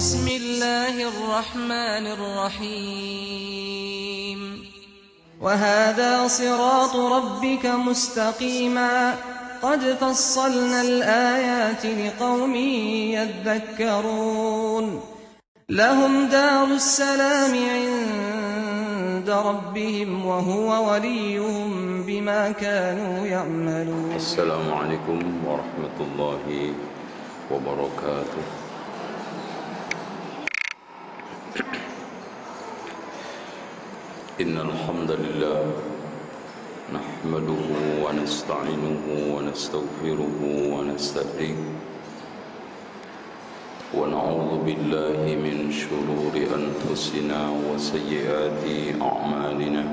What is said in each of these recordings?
بسم الله الرحمن الرحيم وهذا صراط ربك مستقيما قد فصلنا الآيات لقوم يذكرون لهم دار السلام عند ربهم وهو وليهم بما كانوا يعملون. السلام عليكم ورحمة الله وبركاته. إن الحمد لله نحمده ونستعينه ونستغفره ونستهديه ونعوذ بالله من شرور أنفسنا وسيئات أعمالنا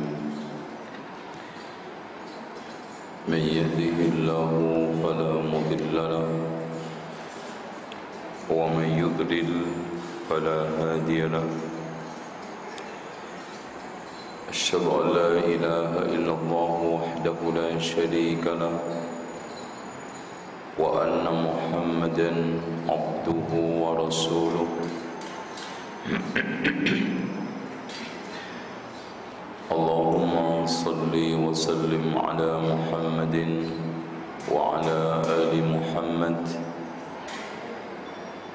من يهده الله فلا مضل له ومن يضلل فلا هادي له أشهد أن لا إله إلا الله وحده لا شريك له وأن محمدا عبده ورسوله اللهم صل وسلم على محمد وعلى آل محمد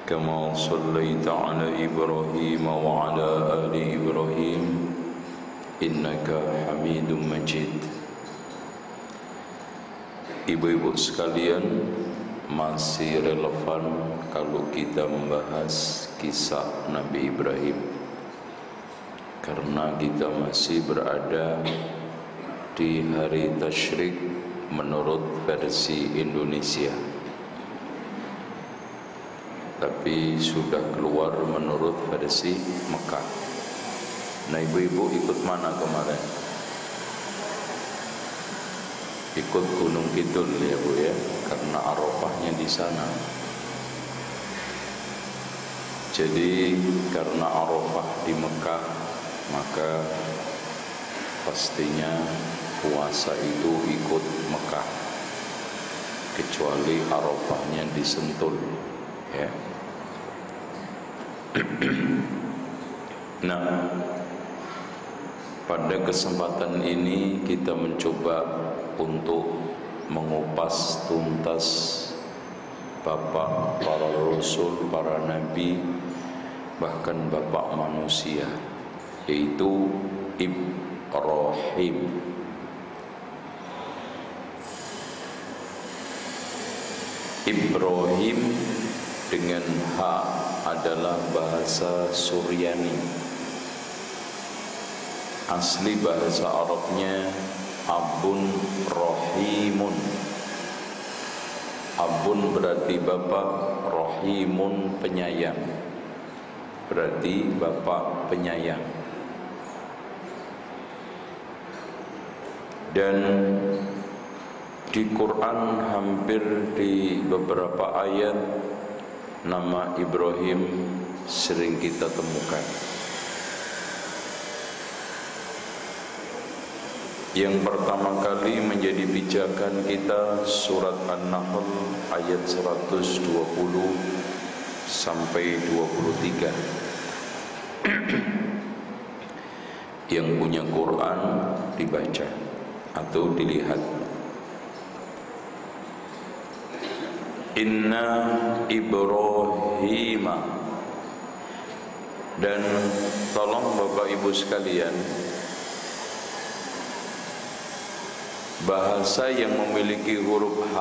كما صليت على إبراهيم وعلى آل إبراهيم إنك حميد مجيد. Ibu-ibu sekalian, masih relevan kalau kita membahas kisah Nabi Ibrahim, karena kita masih berada di hari tasyrik menurut versi Indonesia, tapi sudah keluar menurut versi Mekah. Nah, ibu-ibu ikut mana kemarin? Ikut Gunung Kidul ya Bu ya, karena Arafahnya di sana. Jadi karena Arafah di Mekah, maka pastinya puasa itu ikut Mekah, kecuali Arafahnya di Sentul ya. Nah, pada kesempatan ini kita mencoba untuk mengupas tuntas bapak para rasul, para nabi, bahkan bapak manusia, yaitu Ibrahim. Ibrahim dengan H adalah bahasa Suryani. Asli bahasa Arabnya Abun Rahimun. Abun berarti bapak, Rahimun penyayang, berarti bapak penyayang. Dan di Quran hampir di beberapa ayat nama Ibrahim sering kita temukan. Yang pertama kali menjadi pijakan kita surat An-Nahl ayat 120 sampai 23. Yang punya Quran dibaca atau dilihat. Inna Ibrahima. Dan tolong Bapak Ibu sekalian, bahasa yang memiliki huruf H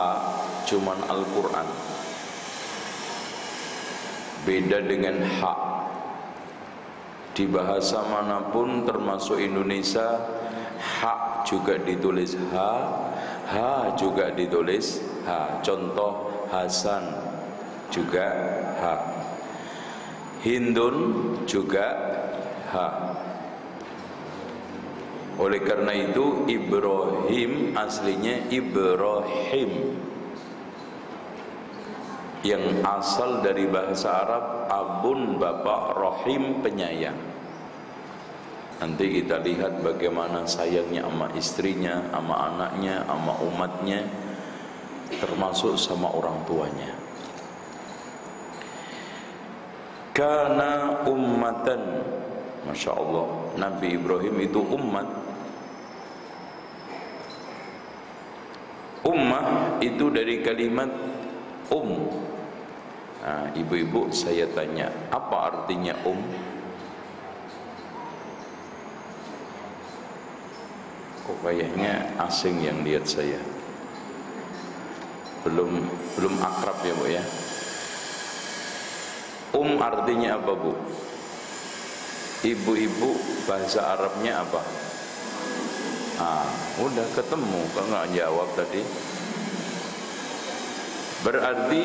cuman Al-Quran. Beda dengan H. Di bahasa manapun termasuk Indonesia, H juga ditulis H, H juga ditulis H. Contoh Hasan juga H, Hindun juga H. Oleh karena itu Ibrahim aslinya Ibrahim, yang asal dari bahasa Arab Abun bapak, Rahim penyayang. Nanti kita lihat bagaimana sayangnya sama istrinya, sama anaknya, sama umatnya, termasuk sama orang tuanya. Kana ummatan. Masya Allah, Nabi Ibrahim itu umat. Ummah itu dari kalimat Nah, ibu-ibu saya tanya, apa artinya Kok kayaknya asing yang lihat saya. Belum akrab ya Bu ya. Artinya apa Bu? Ibu-ibu bahasa Arabnya apa? Udah ketemu, kok nggak jawab tadi? Berarti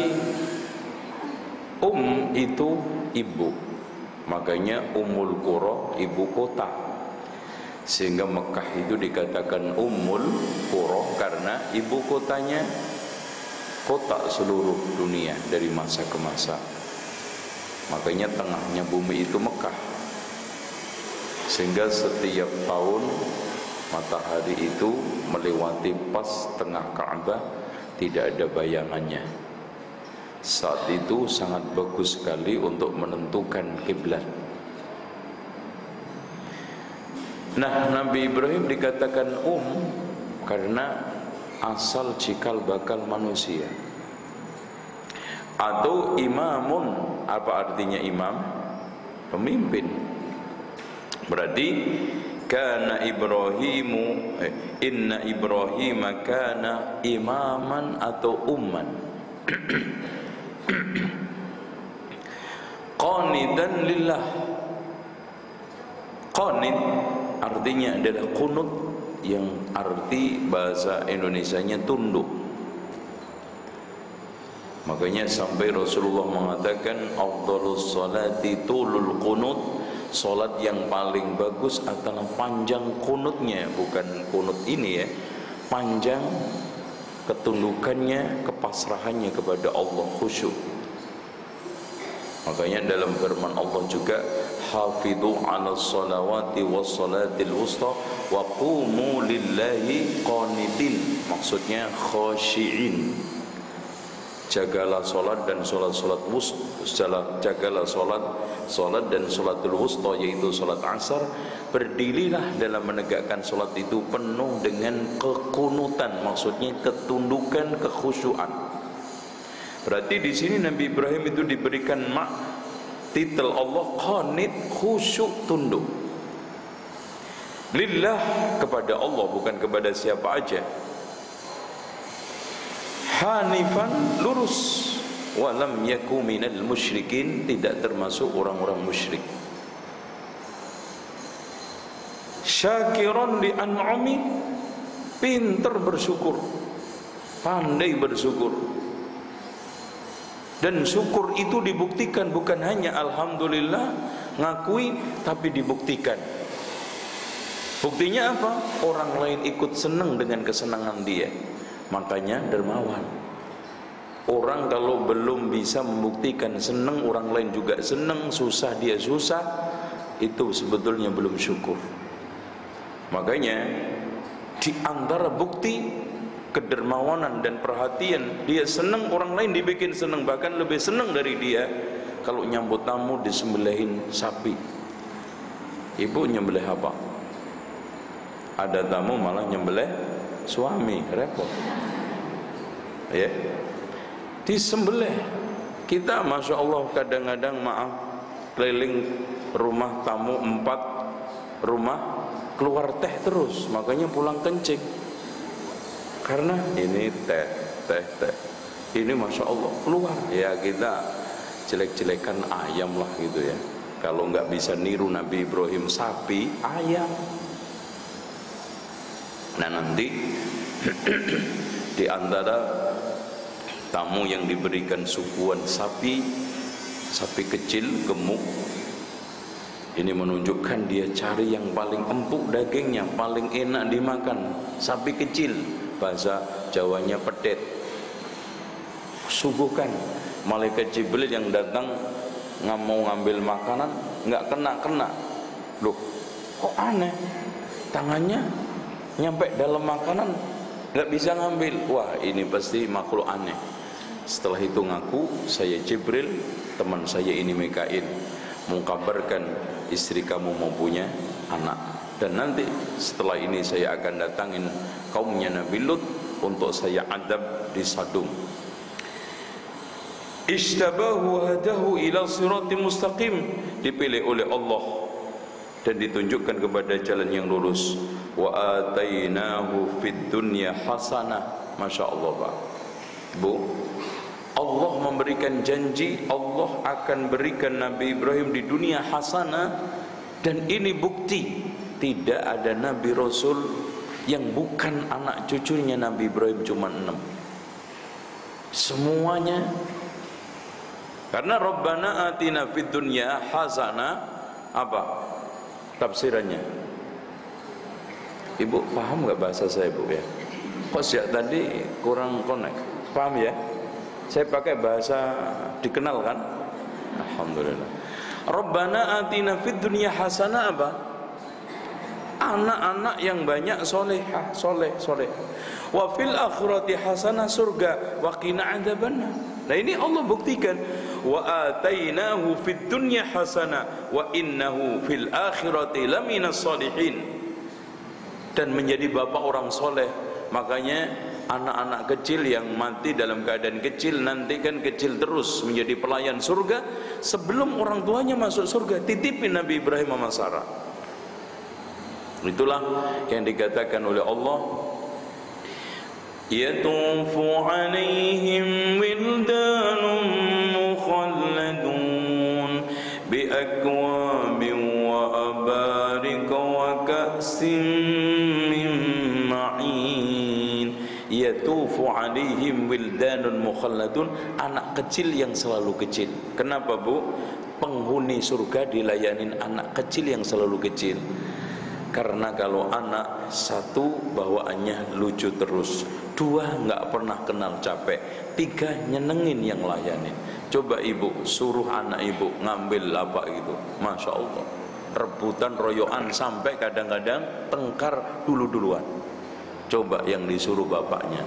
itu ibu, makanya Ummul Qura, ibu kota. Sehingga Mekah itu dikatakan Ummul Qura karena ibu kotanya kota seluruh dunia dari masa ke masa. Makanya tengahnya bumi itu Mekah. Sehingga setiap tahun matahari itu melewati pas tengah Ka'bah, tidak ada bayangannya. Saat itu sangat bagus sekali untuk menentukan kiblat. Nah, Nabi Ibrahim dikatakan karena asal cikal bakal manusia. Atau imamun, apa artinya imam? Pemimpin. Berarti kana Ibrahimu inna Ibrahima kana imaman atau umman. Qanitan lillah. Qanit artinya adalah kunut, yang arti bahasa Indonesianya tunduk. Makanya sampai Rasulullah mengatakan afdhalus salati tulul qunut, salat yang paling bagus adalah panjang kunutnya, bukan kunut ini ya, panjang ketundukannya, kepasrahannya kepada Allah, khusyuk. Makanya dalam firman Allah juga, hafidhu 'alas salawati was salatil wusta wa qumu lillahi qanitin. Maksudnya khashi'in. Jagalah salat dan salat jagalah salat dan salatul wusta, yaitu salat asar. Berdirilah dalam menegakkan salat itu penuh dengan kekunutan, maksudnya ketundukan, kekhusyuan. Berarti di sini Nabi Ibrahim itu diberikan titel Allah qanit, khusyuk, tunduk. Lillah, kepada Allah, bukan kepada siapa aja. Hanifan, lurus, walam yaku minal musyrikin, tidak termasuk orang-orang musyrik. Syakiran li an'ami, pintar bersyukur, pandai bersyukur. Dan syukur itu dibuktikan, bukan hanya alhamdulillah ngakui, tapi dibuktikan. Buktinya apa? Orang lain ikut senang dengan kesenangan dia, makanya dermawan. Orang kalau belum bisa membuktikan senang, orang lain juga senang, susah dia susah, itu sebetulnya belum syukur. Makanya di antara bukti kedermawanan dan perhatian, dia senang, orang lain dibikin senang, bahkan lebih senang dari dia. Kalau nyambut tamu disembelihin sapi, ibu nyembelih apa? Ada tamu malah nyembelih suami, repot ya, disembelih. Kita Masya Allah kadang-kadang maaf keliling rumah tamu 4 rumah, keluar teh terus, makanya pulang kencing. Karena ini teh, ini Masya Allah keluar. Ya kita jelek-jelekan ayam lah gitu ya. Kalau nggak bisa niru Nabi Ibrahim sapi, ayam. Nah nanti di antara tamu yang diberikan suguhan sapi kecil gemuk, ini menunjukkan dia cari yang paling empuk dagingnya, paling enak dimakan, sapi kecil, bahasa Jawanya pedet. Suguhkan. Malaikat Jibril yang datang nggak mau ngambil makanan, nggak kena. Loh, kok aneh? Tangannya nyampe dalam makanan, nggak bisa ngambil. Wah, ini pasti makhluk aneh. Setelah itu ngaku, saya Jibril, teman saya ini Mikail, mau kabarkan istri kamu mau punya anak, dan nanti setelah ini saya akan datangin kaumnya Nabi Lut untuk saya adab di Sadum. Ishtabahu hadahu ila siratim mustaqim, dipilih oleh Allah dan ditunjukkan kepada jalan yang lurus. Wa atainahu fid dunya hasanah. Masya Allah, Pak, Bu, Allah memberikan janji Allah akan berikan Nabi Ibrahim di dunia hasanah, dan ini bukti tidak ada Nabi Rasul yang bukan anak cucunya Nabi Ibrahim cuma 6. Semuanya. Karena Rabbana atina fid dunya hasanah, apa tafsirannya? Ibu paham nggak bahasa saya, Bu, ya? Kok sejak tadi kurang connect? Paham ya? Saya pakai bahasa dikenal kan? Alhamdulillah. Rabbana atina fid dunya hasanah, apa? Anak-anak yang banyak solehah, soleh. Wa fil akhirati hasanah, surga. Wa qina adzabannar. Nah, ini Allah buktikan. Wa atainahu fid dunya hasanah wa innahu fil akhirati laminas sholihin. Dan menjadi bapak orang soleh. Makanya anak-anak kecil yang mati dalam keadaan kecil nanti kan kecil terus menjadi pelayan surga. Sebelum orang tuanya masuk surga, titipin Nabi Ibrahim sama Sarah. Itulah yang dikatakan oleh Allah, yatufu alaihim wildanun mukhalladun bi akwabin wa abarika wa ka'sin min ma'in. Yatufu alaihim wildanun mukhalladun, anak kecil yang selalu kecil. Kenapa, Bu? Penghuni surga dilayanin anak kecil yang selalu kecil. Karena kalau anak satu bawaannya lucu terus, dua nggak pernah kenal capek, tiga nyenengin yang layanin. Coba ibu suruh anak ibu ngambil apa gitu, Masya Allah, rebutan royoan sampai kadang-kadang tengkar dulu-duluan. Coba yang disuruh bapaknya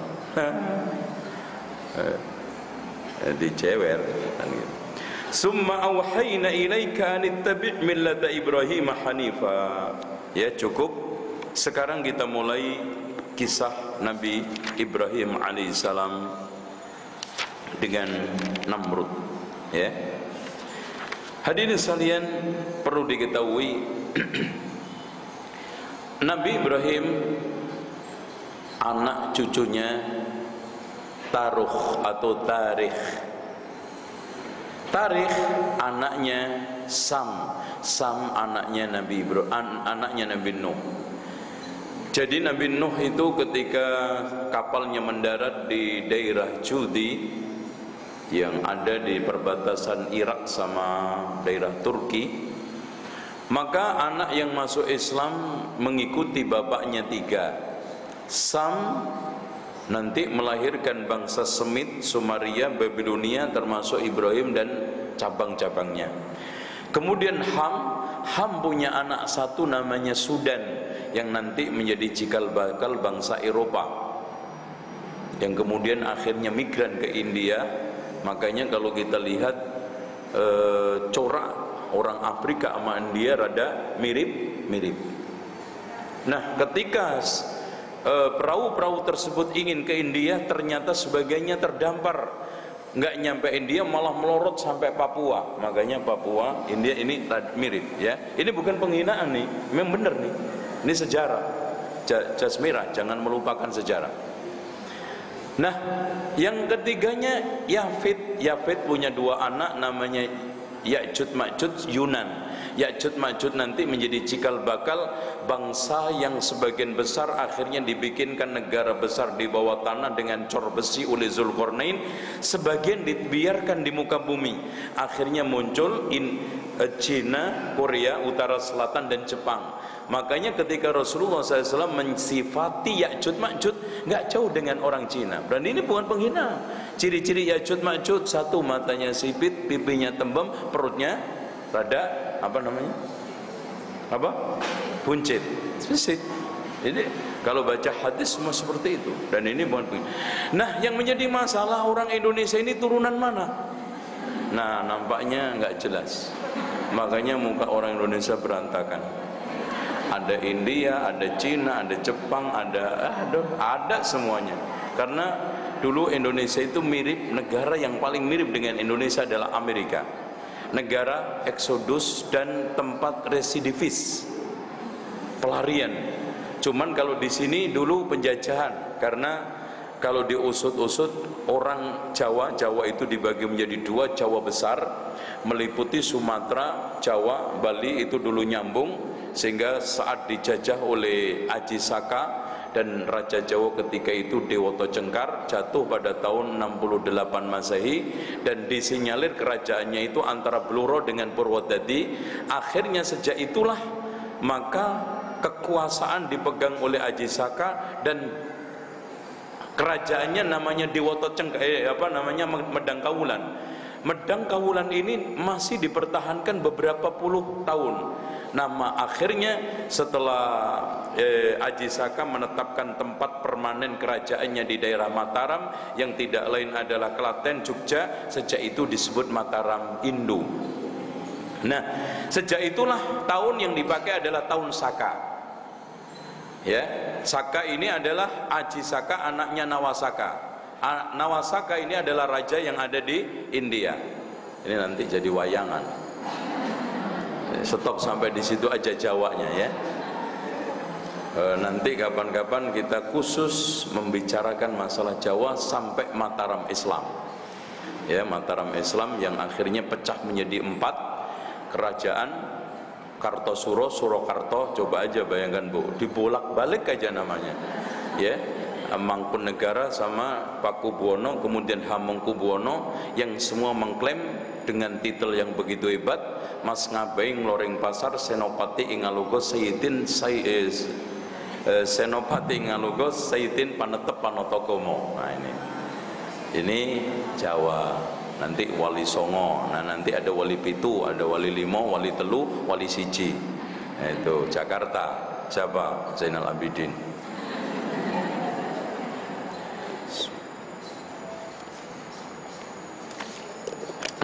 dicewer kan gitu. Summa awhayna ilaika an ittabi' millata Ibrahim hanifa. Ya, cukup. Sekarang kita mulai kisah Nabi Ibrahim alaihissalam dengan Namrud. Ya, hadirin sekalian, perlu diketahui Nabi Ibrahim anak cucunya Taruh atau Tarikh. Tarikh anaknya Sam. Sam anaknya Nabi Ibrahim, anaknya Nabi Nuh. Jadi Nabi Nuh itu ketika kapalnya mendarat di daerah Judi yang ada di perbatasan Irak sama daerah Turki, maka anak yang masuk Islam mengikuti bapaknya 3. Sam nanti melahirkan bangsa Semit, Sumaria, Babilonia, termasuk Ibrahim dan cabang-cabangnya. Kemudian Ham punya anak satu namanya Sudan, yang nanti menjadi cikal bakal bangsa Eropa, yang kemudian akhirnya migran ke India. Makanya kalau kita lihat corak orang Afrika sama India rada mirip-mirip. Nah, ketika perahu-perahu tersebut ingin ke India, ternyata sebagainya terdampar, nggak nyampe India, malah melorot sampai Papua. Makanya Papua, India ini mirip ya. Ini bukan penghinaan nih, memang benar nih. Ini sejarah. Jas merah, jangan melupakan sejarah. Nah, yang ketiganya Yafid. Yafid punya 2 anak namanya Ya'jud Ma'jud, Yunan. Ya'jud Ma'jud nanti menjadi cikal bakal bangsa yang sebagian besar akhirnya dibikinkan negara besar di bawah tanah dengan cor besi oleh Zulkarnain, sebagian dibiarkan di muka bumi. Akhirnya muncul Cina, Korea Utara Selatan dan Jepang. Makanya ketika Rasulullah SAW mensifati Ya'jud Ma'jud, nggak jauh dengan orang Cina. Dan ini bukan penghinaan. Ciri-ciri Ya'jud Ma'jud: 1, matanya sipit, pipinya tembem, perutnya rada apa namanya? Apa? Buncit. Spesifik. Jadi kalau baca hadis semua seperti itu. Dan ini bukan. Nah, yang menjadi masalah orang Indonesia ini turunan mana? Nah, nampaknya nggak jelas. Makanya muka orang Indonesia berantakan. Ada India, ada Cina, ada Jepang, ada semuanya. Karena dulu Indonesia itu mirip, negara yang paling mirip dengan Indonesia adalah Amerika. Negara eksodus dan tempat residivis, pelarian. Cuman kalau di sini dulu penjajahan, karena kalau diusut-usut orang Jawa itu dibagi menjadi dua, Jawa besar meliputi Sumatera, Jawa, Bali itu dulu nyambung, sehingga saat dijajah oleh Aji Saka dan Raja Jawa ketika itu Dewoto Cengkar jatuh pada tahun 68 Masehi, dan disinyalir kerajaannya itu antara Bluro dengan Purwodadi. Akhirnya sejak itulah maka kekuasaan dipegang oleh Aji Saka dan kerajaannya namanya Dewoto Cengkar, Medang Kawulan. Medang Kawulan ini masih dipertahankan beberapa puluh tahun. Nama akhirnya setelah Aji Saka menetapkan tempat permanen kerajaannya di daerah Mataram yang tidak lain adalah Klaten, Jogja, sejak itu disebut Mataram Indo. Nah, sejak itulah tahun yang dipakai adalah tahun Saka. Ya, Saka ini adalah Aji Saka anaknya Nawasaka. Nawasaka ini adalah raja yang ada di India. Ini nanti jadi wayangan. Stop sampai di situ aja Jawanya ya. Nanti kapan-kapan kita khusus membicarakan masalah Jawa sampai Mataram Islam. Ya, Mataram Islam yang akhirnya pecah menjadi 4 kerajaan. Kartosuro, Surakarta, coba aja bayangkan Bu, dibolak-balik aja namanya. Ya, Mangkunegara sama Pakubuwono, kemudian Hamengkubuwono yang semua mengklaim dengan titel yang begitu hebat, Mas Ngabeing Loreng Pasar Senopati Ingalugo Sayyidin Senopati Ingalugo Sayyidin Panetep Panotokomo. Nah ini Jawa. Nanti Wali Songo, nah nanti ada Wali Pitu, ada Wali Limo, Wali Telu, Wali Siji. Nah, itu Jakarta, siapa? Zainal Abidin.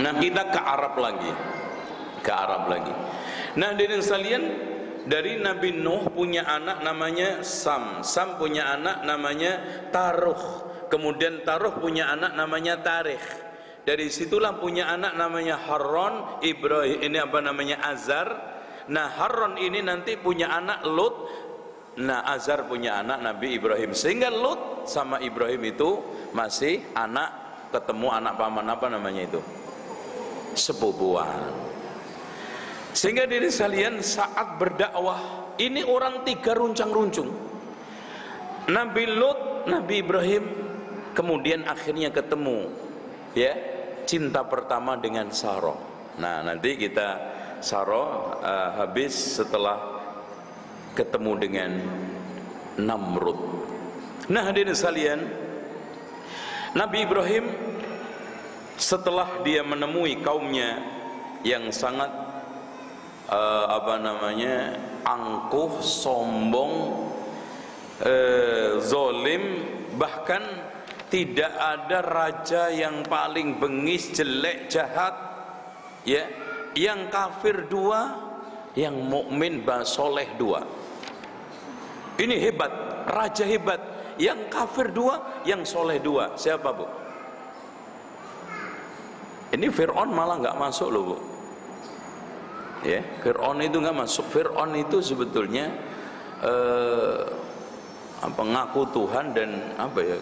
Nah, kita ke Arab lagi. Nah, hadirin sekalian, dari Nabi Nuh punya anak namanya Sam. Sam punya anak namanya Taruh. Kemudian Taruh punya anak namanya Tarikh. Dari situlah punya anak namanya Harron, Ibrahim ini Azar. Nah, Harron ini nanti punya anak Lut. Nah, Azar punya anak Nabi Ibrahim. Sehingga Lut sama Ibrahim itu masih ketemu anak paman itu? Sepupuan. Sehingga diri sekalian saat berdakwah ini orang 3 runcang-runcung. Nabi Lut, Nabi Ibrahim, kemudian akhirnya ketemu ya cinta pertama dengan Saro. Nah, nanti kita Saro habis setelah ketemu dengan Namrud. Nah, hadirin sekalian, Nabi Ibrahim setelah dia menemui kaumnya yang sangat angkuh, sombong, zolim, bahkan tidak ada raja yang paling bengis, jelek, jahat, ya, yang kafir 2, yang mukmin soleh 2. Ini hebat, raja hebat, yang kafir 2, yang soleh 2. Siapa Bu? Ini Fir'aun malah nggak masuk loh Bu. Ya, Fir'aun itu nggak masuk. Fir'aun itu sebetulnya ngaku Tuhan, dan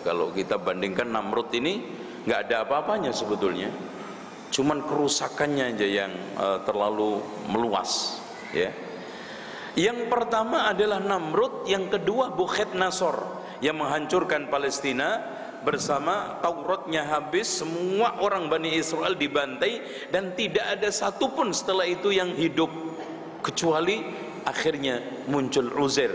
kalau kita bandingkan Namrud ini nggak ada apa-apanya sebetulnya, cuman kerusakannya aja yang terlalu meluas ya. Yang pertama adalah Namrud, yang kedua Bukhednasor yang menghancurkan Palestina bersama Tauratnya habis, semua orang Bani Israel dibantai dan tidak ada satupun setelah itu yang hidup, kecuali akhirnya muncul Uzair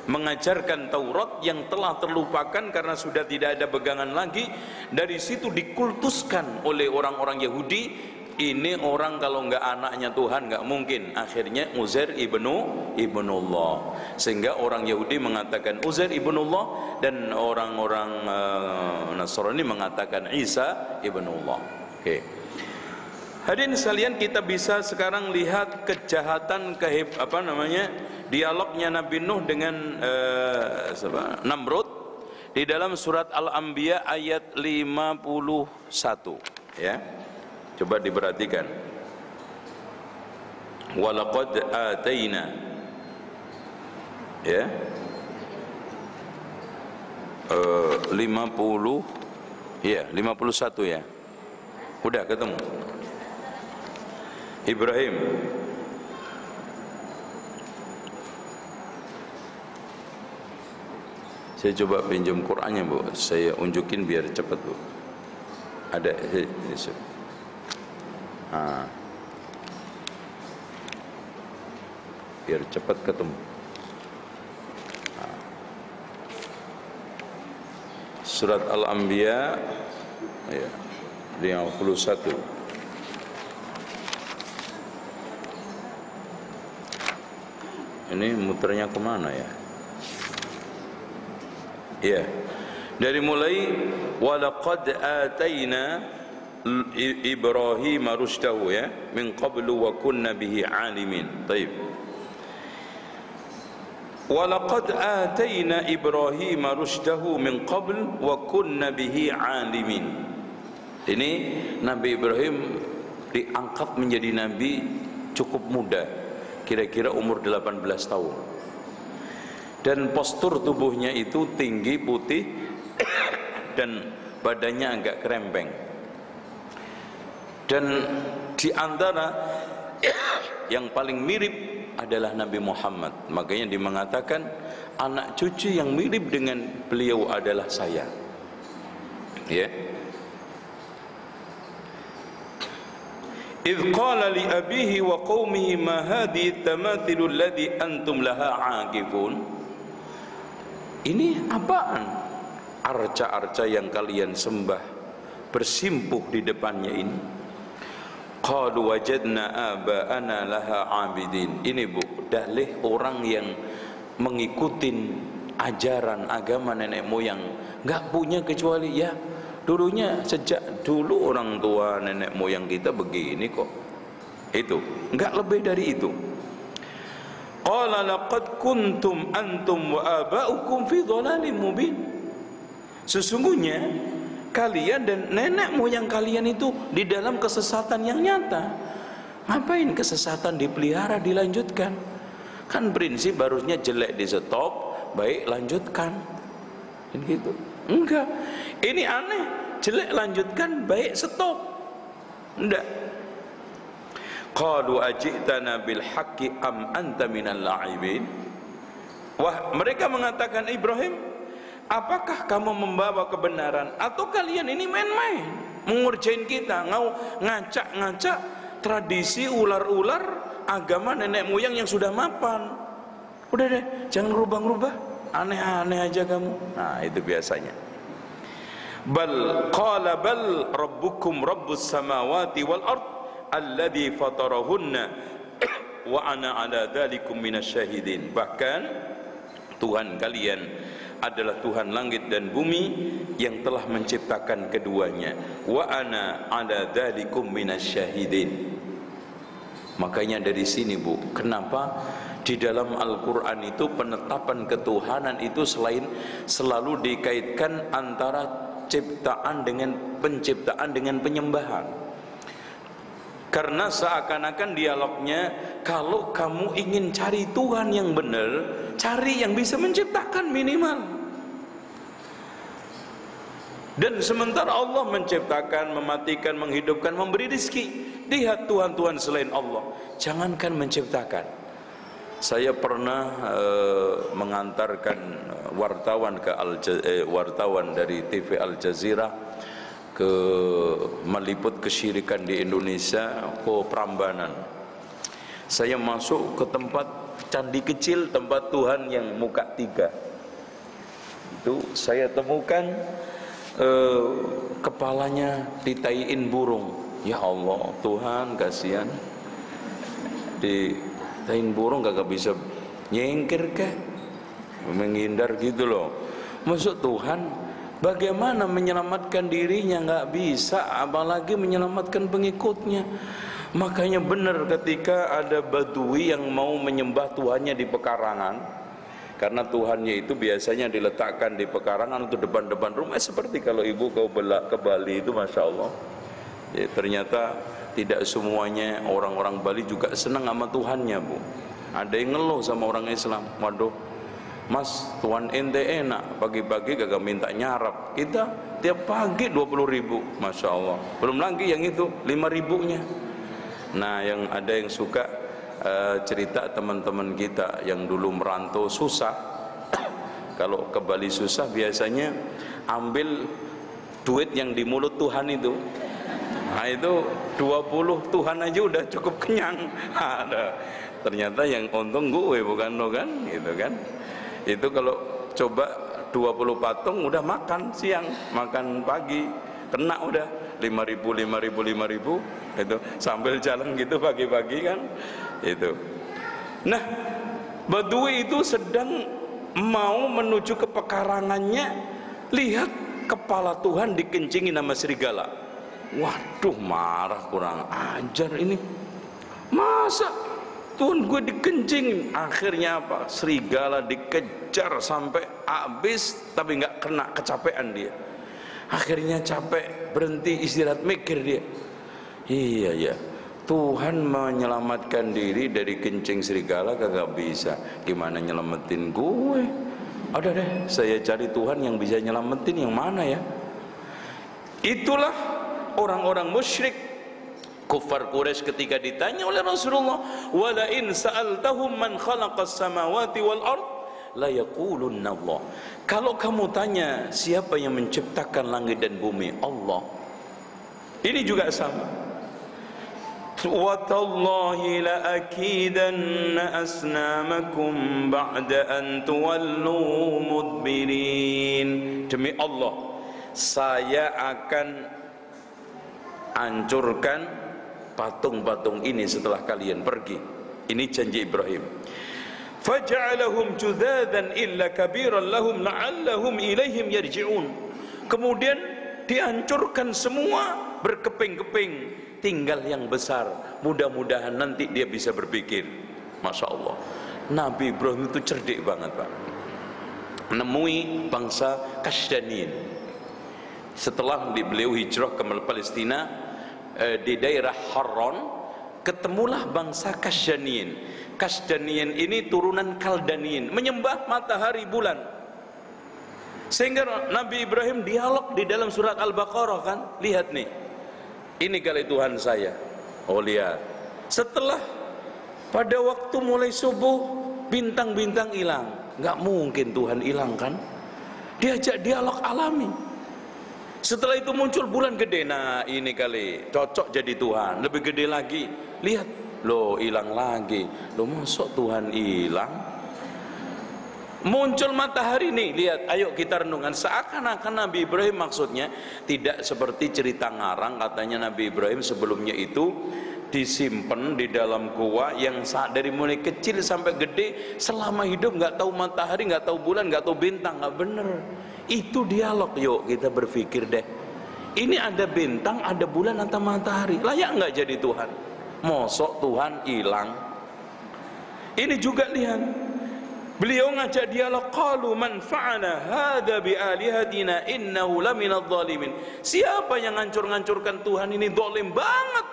mengajarkan Taurat yang telah terlupakan karena sudah tidak ada pegangan lagi. Dari situ dikultuskan oleh orang-orang Yahudi ini orang kalau enggak anaknya Tuhan enggak mungkin. Akhirnya Uzair ibnullah. Sehingga orang Yahudi mengatakan Uzair ibnullah dan orang-orang Nasrani mengatakan Isa ibnullah. Oke. Hadirin sekalian, kita bisa sekarang lihat kejahatan dialognya Nabi Nuh dengan Namrud di dalam surat Al-Anbiya ayat 51 ya. Coba diperhatikan. Walaqad ataina ya 50 ya 51 ya. Udah ketemu. Ibrahim. Saya coba pinjam Qur'annya, Bu. Saya unjukin biar cepat, Bu. Ada biar cepat ketemu. Surat Al-Anbiya ya 51. Ini muternya kemana ya? Ya, dari mulai walaqad ataina Ibrahim rusydahu ya min qablu wa kunna bihi alimin. Baik. Walaqad ataina Ibrahim rusydahu min qabl wa kunna bihi alimin. Ini Nabi Ibrahim diangkat menjadi nabi cukup muda, kira-kira umur 18 tahun. Dan postur tubuhnya itu tinggi, putih dan badannya agak kerempeng. Dan di antara yang paling mirip adalah Nabi Muhammad. Makanya dia mengatakan anak cucu yang mirip dengan beliau adalah saya. Ya. Idh qala li abihi wa qaumihi ma hadhihi tamathilul ladzi antum laha aakifun. Ini apaan? Arca-arca yang kalian sembah bersimpuh di depannya ini. Qalu wajadna aba'ana laha abidin. Ini, Bu, dalih orang yang mengikuti ajaran agama nenek moyang, enggak punya kecuali ya dulunya, sejak dulu orang tua nenek moyang kita begini kok. Itu, enggak lebih dari itu. Qala laqad kuntum antum wa aba'ukum fi dhalalim mubin. Sesungguhnya kalian dan nenek moyang kalian itu di dalam kesesatan yang nyata. Ngapain kesesatan dipelihara, dilanjutkan? Kan prinsip harusnya jelek di stop, baik lanjutkan. Kan gitu. Enggak. Ini aneh, jelek lanjutkan, baik stop. Enggak. Qalu ajitana bil haqqi am anta minal la'ibin. Wah, mereka mengatakan Ibrahim, apakah kamu membawa kebenaran atau kalian ini main-main mengurjain kita, ngacak-ngacak tradisi ular-ular agama nenek moyang yang sudah mapan. Udah deh, jangan rubah-rubah, aneh-aneh aja kamu. Nah, itu biasanya. Bal qala bal rabbukum rabbus samawati wal ard alladzi fatarahunna wa ana ala dzalikum minasyahidin. Bahkan Tuhan kalian adalah Tuhan langit dan bumi yang telah menciptakan keduanya. Wa ana ala dzalikum minasyahidin. Makanya dari sini, Bu, kenapa di dalam Al-Qur'an itu penetapan ketuhanan itu selalu dikaitkan antara ciptaan dengan penciptaan dengan penyembahan. Karena seakan-akan dialognya, kalau kamu ingin cari Tuhan yang benar, cari yang bisa menciptakan minimal. Dan sementara Allah menciptakan, mematikan, menghidupkan, memberi rezeki, lihat Tuhan-Tuhan selain Allah, jangankan menciptakan. Saya pernah mengantarkan wartawan wartawan dari TV Al Jazeera ke meliput kesyirikan di Indonesia, ke Prambanan. Saya masuk ke tempat candi kecil, tempat Tuhan yang muka 3. Itu saya temukan kepalanya ditaiin burung. Ya Allah, Tuhan kasihan. Di tain burung kagak bisa nyengkir kek, menghindar gitu loh. Maksud Tuhan bagaimana menyelamatkan dirinya nggak bisa, apalagi menyelamatkan pengikutnya. Makanya benar ketika ada Badui yang mau menyembah Tuhannya di pekarangan, karena Tuhannya itu biasanya diletakkan di pekarangan untuk depan-depan rumah, seperti kalau ibu kau ke Bali itu, masya Allah. Ya, ternyata tidak semuanya orang-orang Bali juga senang sama Tuhannya, Bu. Ada yang ngeluh sama orang Islam, waduh Mas, Tuhan ente enak, pagi-pagi gak minta nyarap, kita tiap pagi 20.000, masya Allah. Belum lagi yang itu 5.000-nya. Nah, yang ada yang suka cerita teman-teman kita yang dulu merantau susah. Kalau ke Bali susah biasanya ambil duit yang di mulut Tuhan itu. Nah, itu 20 Tuhan aja udah cukup kenyang. Ada. Ternyata yang untung gue, bukan lo kan, gitu kan. Itu kalau coba 20 patung udah makan siang, makan pagi, kena udah 5.000 itu sambil jalan gitu pagi-pagi kan itu. Nah, Badui itu sedang mau menuju ke pekarangannya, lihat kepala Tuhan dikencingin sama serigala. Waduh, marah, kurang ajar ini, masa Tuhan gue dikencingin. Akhirnya apa? Serigala dikejar sampai habis, tapi nggak kena, kecapean dia. Akhirnya capek, berhenti istirahat, mikir dia, iya ya, Tuhan menyelamatkan diri dari kencing serigala kagak bisa, gimana nyelamatin gue? Ada deh, saya cari Tuhan yang bisa nyelamatin, yang mana ya? Itulah orang-orang musyrik kufar Quraisy ketika ditanya oleh Rasulullah, wala in sa'altahum man khalaqas samawati wal ard la yaqulunna Allah. Kalau kamu tanya siapa yang menciptakan langit dan bumi, Allah. Ini juga sama. Wa tallahi la akidanna asnamakum ba'da an tuwallu mudbirin. Demi Allah, saya akan hancurkan patung-patung ini setelah kalian pergi. Ini janji Ibrahim. Faja'alahum judhadan illa kabiran lahum la'allahum ilaihim yarji'un. Kemudian dihancurkan semua, berkeping-keping, tinggal yang besar, mudah-mudahan nanti dia bisa berpikir. Masya Allah, Nabi Ibrahim itu cerdik banget, Pak. Menemui bangsa Kasdanin setelah beliau hijrah ke Palestina, di daerah Harran, ketemulah bangsa Kasdanin. Kasdanin ini turunan Kaldanin, menyembah matahari bulan. Sehingga Nabi Ibrahim dialog di dalam surat Al-Baqarah kan, lihat nih, ini kali Tuhan saya. Oh lihat, setelah pada waktu mulai subuh bintang-bintang hilang, nggak mungkin Tuhan hilang kan? Diajak dialog alami. Setelah itu muncul bulan gede, nah ini kali cocok jadi Tuhan, lebih gede lagi. Lihat, loh hilang lagi, loh masuk Tuhan hilang. Muncul matahari nih, lihat, ayo kita renungkan. Seakan-akan Nabi Ibrahim maksudnya tidak seperti cerita ngarang, katanya Nabi Ibrahim sebelumnya itu disimpan di dalam gua yang dari mulai kecil sampai gede, selama hidup nggak tahu matahari, nggak tahu bulan, nggak tahu bintang. Nggak bener. Itu dialog. Yuk kita berpikir deh, ini ada bintang, ada bulan atau matahari, layak nggak jadi Tuhan? Mosok Tuhan hilang? Ini juga lihat, beliau ngajak dialog. Qalu man fa'ala hadza bi alihatina innahu laminadh dhalimin. Siapa yang ngancur-ngancurkan Tuhan ini, zalim banget.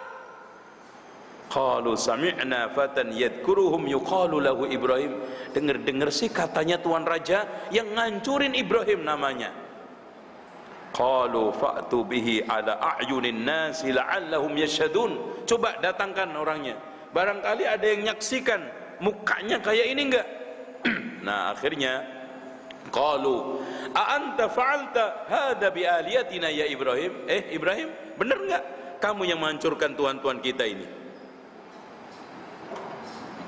Qalu sami'na fatan yadhkuruhum yuqalu lahu Ibrahim. Dengar-dengar sih katanya Tuan Raja yang ngancurin Ibrahim namanya. Qalu fa'tu bihi ala a'yunin nasi la'allahum yashhadun. Coba datangkan orangnya, barangkali ada yang nyaksikan mukanya kayak ini enggak. Nah akhirnya qalu a anta fa'alta hadza bi aliyatina ya Ibrahim. Ibrahim, benar enggak kamu yang menghancurkan tuhan-tuhan kita ini?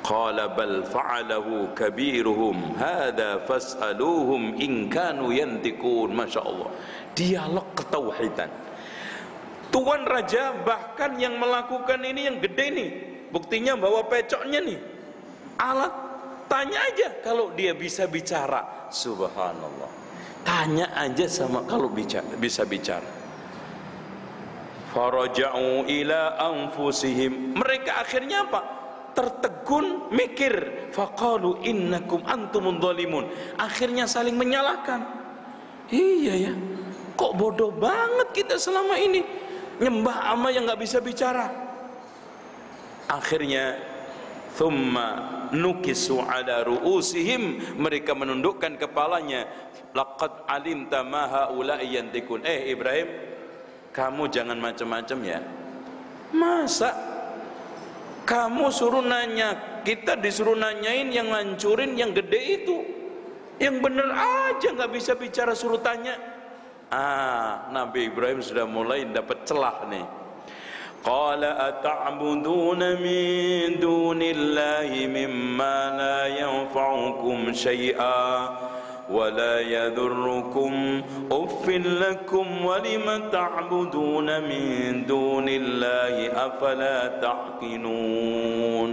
Qala bal fa'alahu kabiruhum hadza fas'aluhum in kanu yantiqun. Masya Allah, dialog ketauhidan. Tuan raja bahkan yang melakukan ini yang gede nih, buktinya bawa pecoknya nih, alat. Tanya aja kalau dia bisa bicara. Subhanallah, tanya aja sama kalau bisa bicara. Faraja'u ila anfusihim, mereka akhirnya apa? Tertegun, mikir. Faqalu innakum antumun zalimun, akhirnya saling menyalahkan. Iya ya, kok bodoh banget kita selama ini nyembah ama yang nggak bisa bicara. Akhirnya thumma nukisu ala ru'usihim, mereka menundukkan kepalanya. Laqad alimta ma haula'i yantikun. Ibrahim, kamu jangan macam-macam ya. Masa kamu suruh nanya, kita disuruh nanyain yang ngancurin yang gede itu, yang bener aja nggak bisa bicara suruh tanya. Nabi Ibrahim sudah mulai dapat celah nih. Qala ata'buduna min dunillahi mimma la yanfa'ukum syai'a wa la yadurrukum uffin lakum wa lima ta'buduna min dunillahi afala ta'qilun.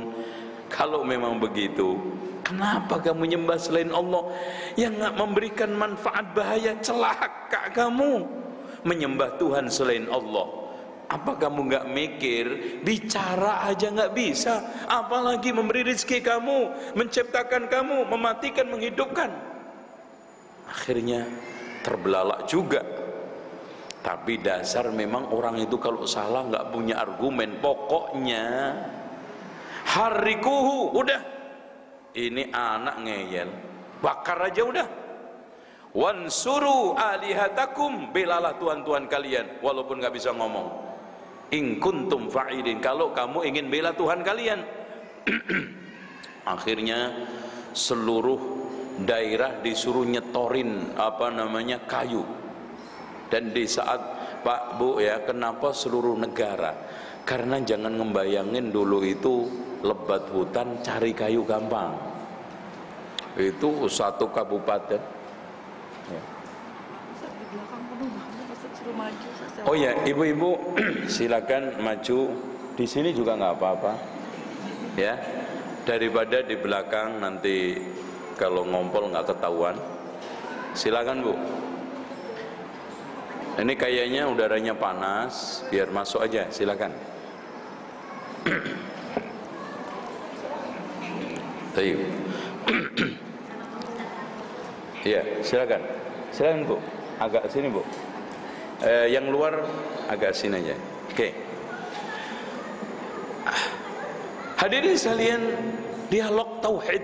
Kalau memang begitu, kenapa kamu nyembah selain Allah yang nggak memberikan manfaat, bahaya, celaka kamu menyembah Tuhan selain Allah? Apa kamu nggak mikir, bicara aja nggak bisa, apalagi memberi rezeki kamu, menciptakan kamu, mematikan, menghidupkan? Akhirnya terbelalak juga. Tapi dasar memang orang itu kalau salah nggak punya argumen. Pokoknya harikuhu, udah, ini anak ngeyel, bakar aja udah. Wansuru alihatakum, belalah tuhan-tuhan kalian walaupun nggak bisa ngomong. In kuntum fa'ilin, kalau kamu ingin bela Tuhan kalian. Akhirnya seluruh daerah disuruh nyetorin kayu. Dan di saat Pak Bu ya, kenapa seluruh negara? Karena jangan ngembayangin dulu itu lebat hutan cari kayu gampang. Itu satu kabupaten ya. Oh ya, ibu-ibu silakan maju. Di sini juga nggak apa-apa ya, daripada di belakang nanti kalau ngompol nggak ketahuan. Silakan Bu. Ini kayaknya udaranya panas, biar masuk aja. Silakan. Baik. Iya, silakan. Silakan Bu. Agak sini Bu. Yang luar agak sini aja. Oke. Hadirin sekalian, dialog tauhid.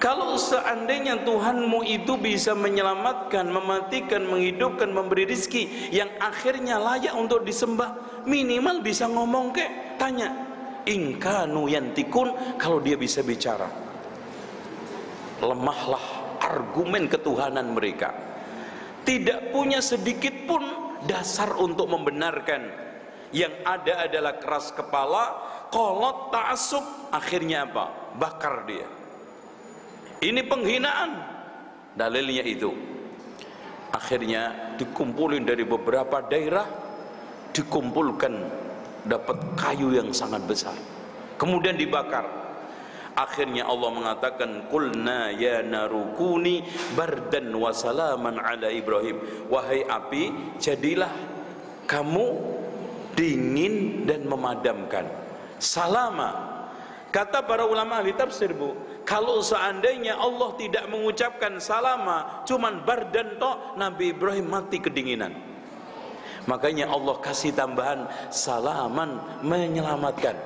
Kalau seandainya Tuhanmu itu bisa menyelamatkan, mematikan, menghidupkan, memberi rezeki yang akhirnya layak untuk disembah, minimal bisa ngomong kek, tanya. In kanu yantikun, kalau dia bisa bicara. Lemahlah argumen ketuhanan mereka. Tidak punya sedikit pun dasar untuk membenarkan. Yang ada adalah keras kepala, kolot, ta'assub. Akhirnya apa? Bakar dia. Ini penghinaan. Dalilnya itu. Akhirnya dikumpulin dari beberapa daerah, dikumpulkan, dapat kayu yang sangat besar, kemudian dibakar. Akhirnya Allah mengatakan, qulna ya narukuni bardan wa salaman ala Ibrahim. Wahai api, jadilah kamu dingin dan memadamkan. Salama. Kata para ulama ahli tafsir Bu, kalau seandainya Allah tidak mengucapkan salama, cuman bardan toh, Nabi Ibrahim mati kedinginan. Makanya Allah kasih tambahan salaman, menyelamatkan.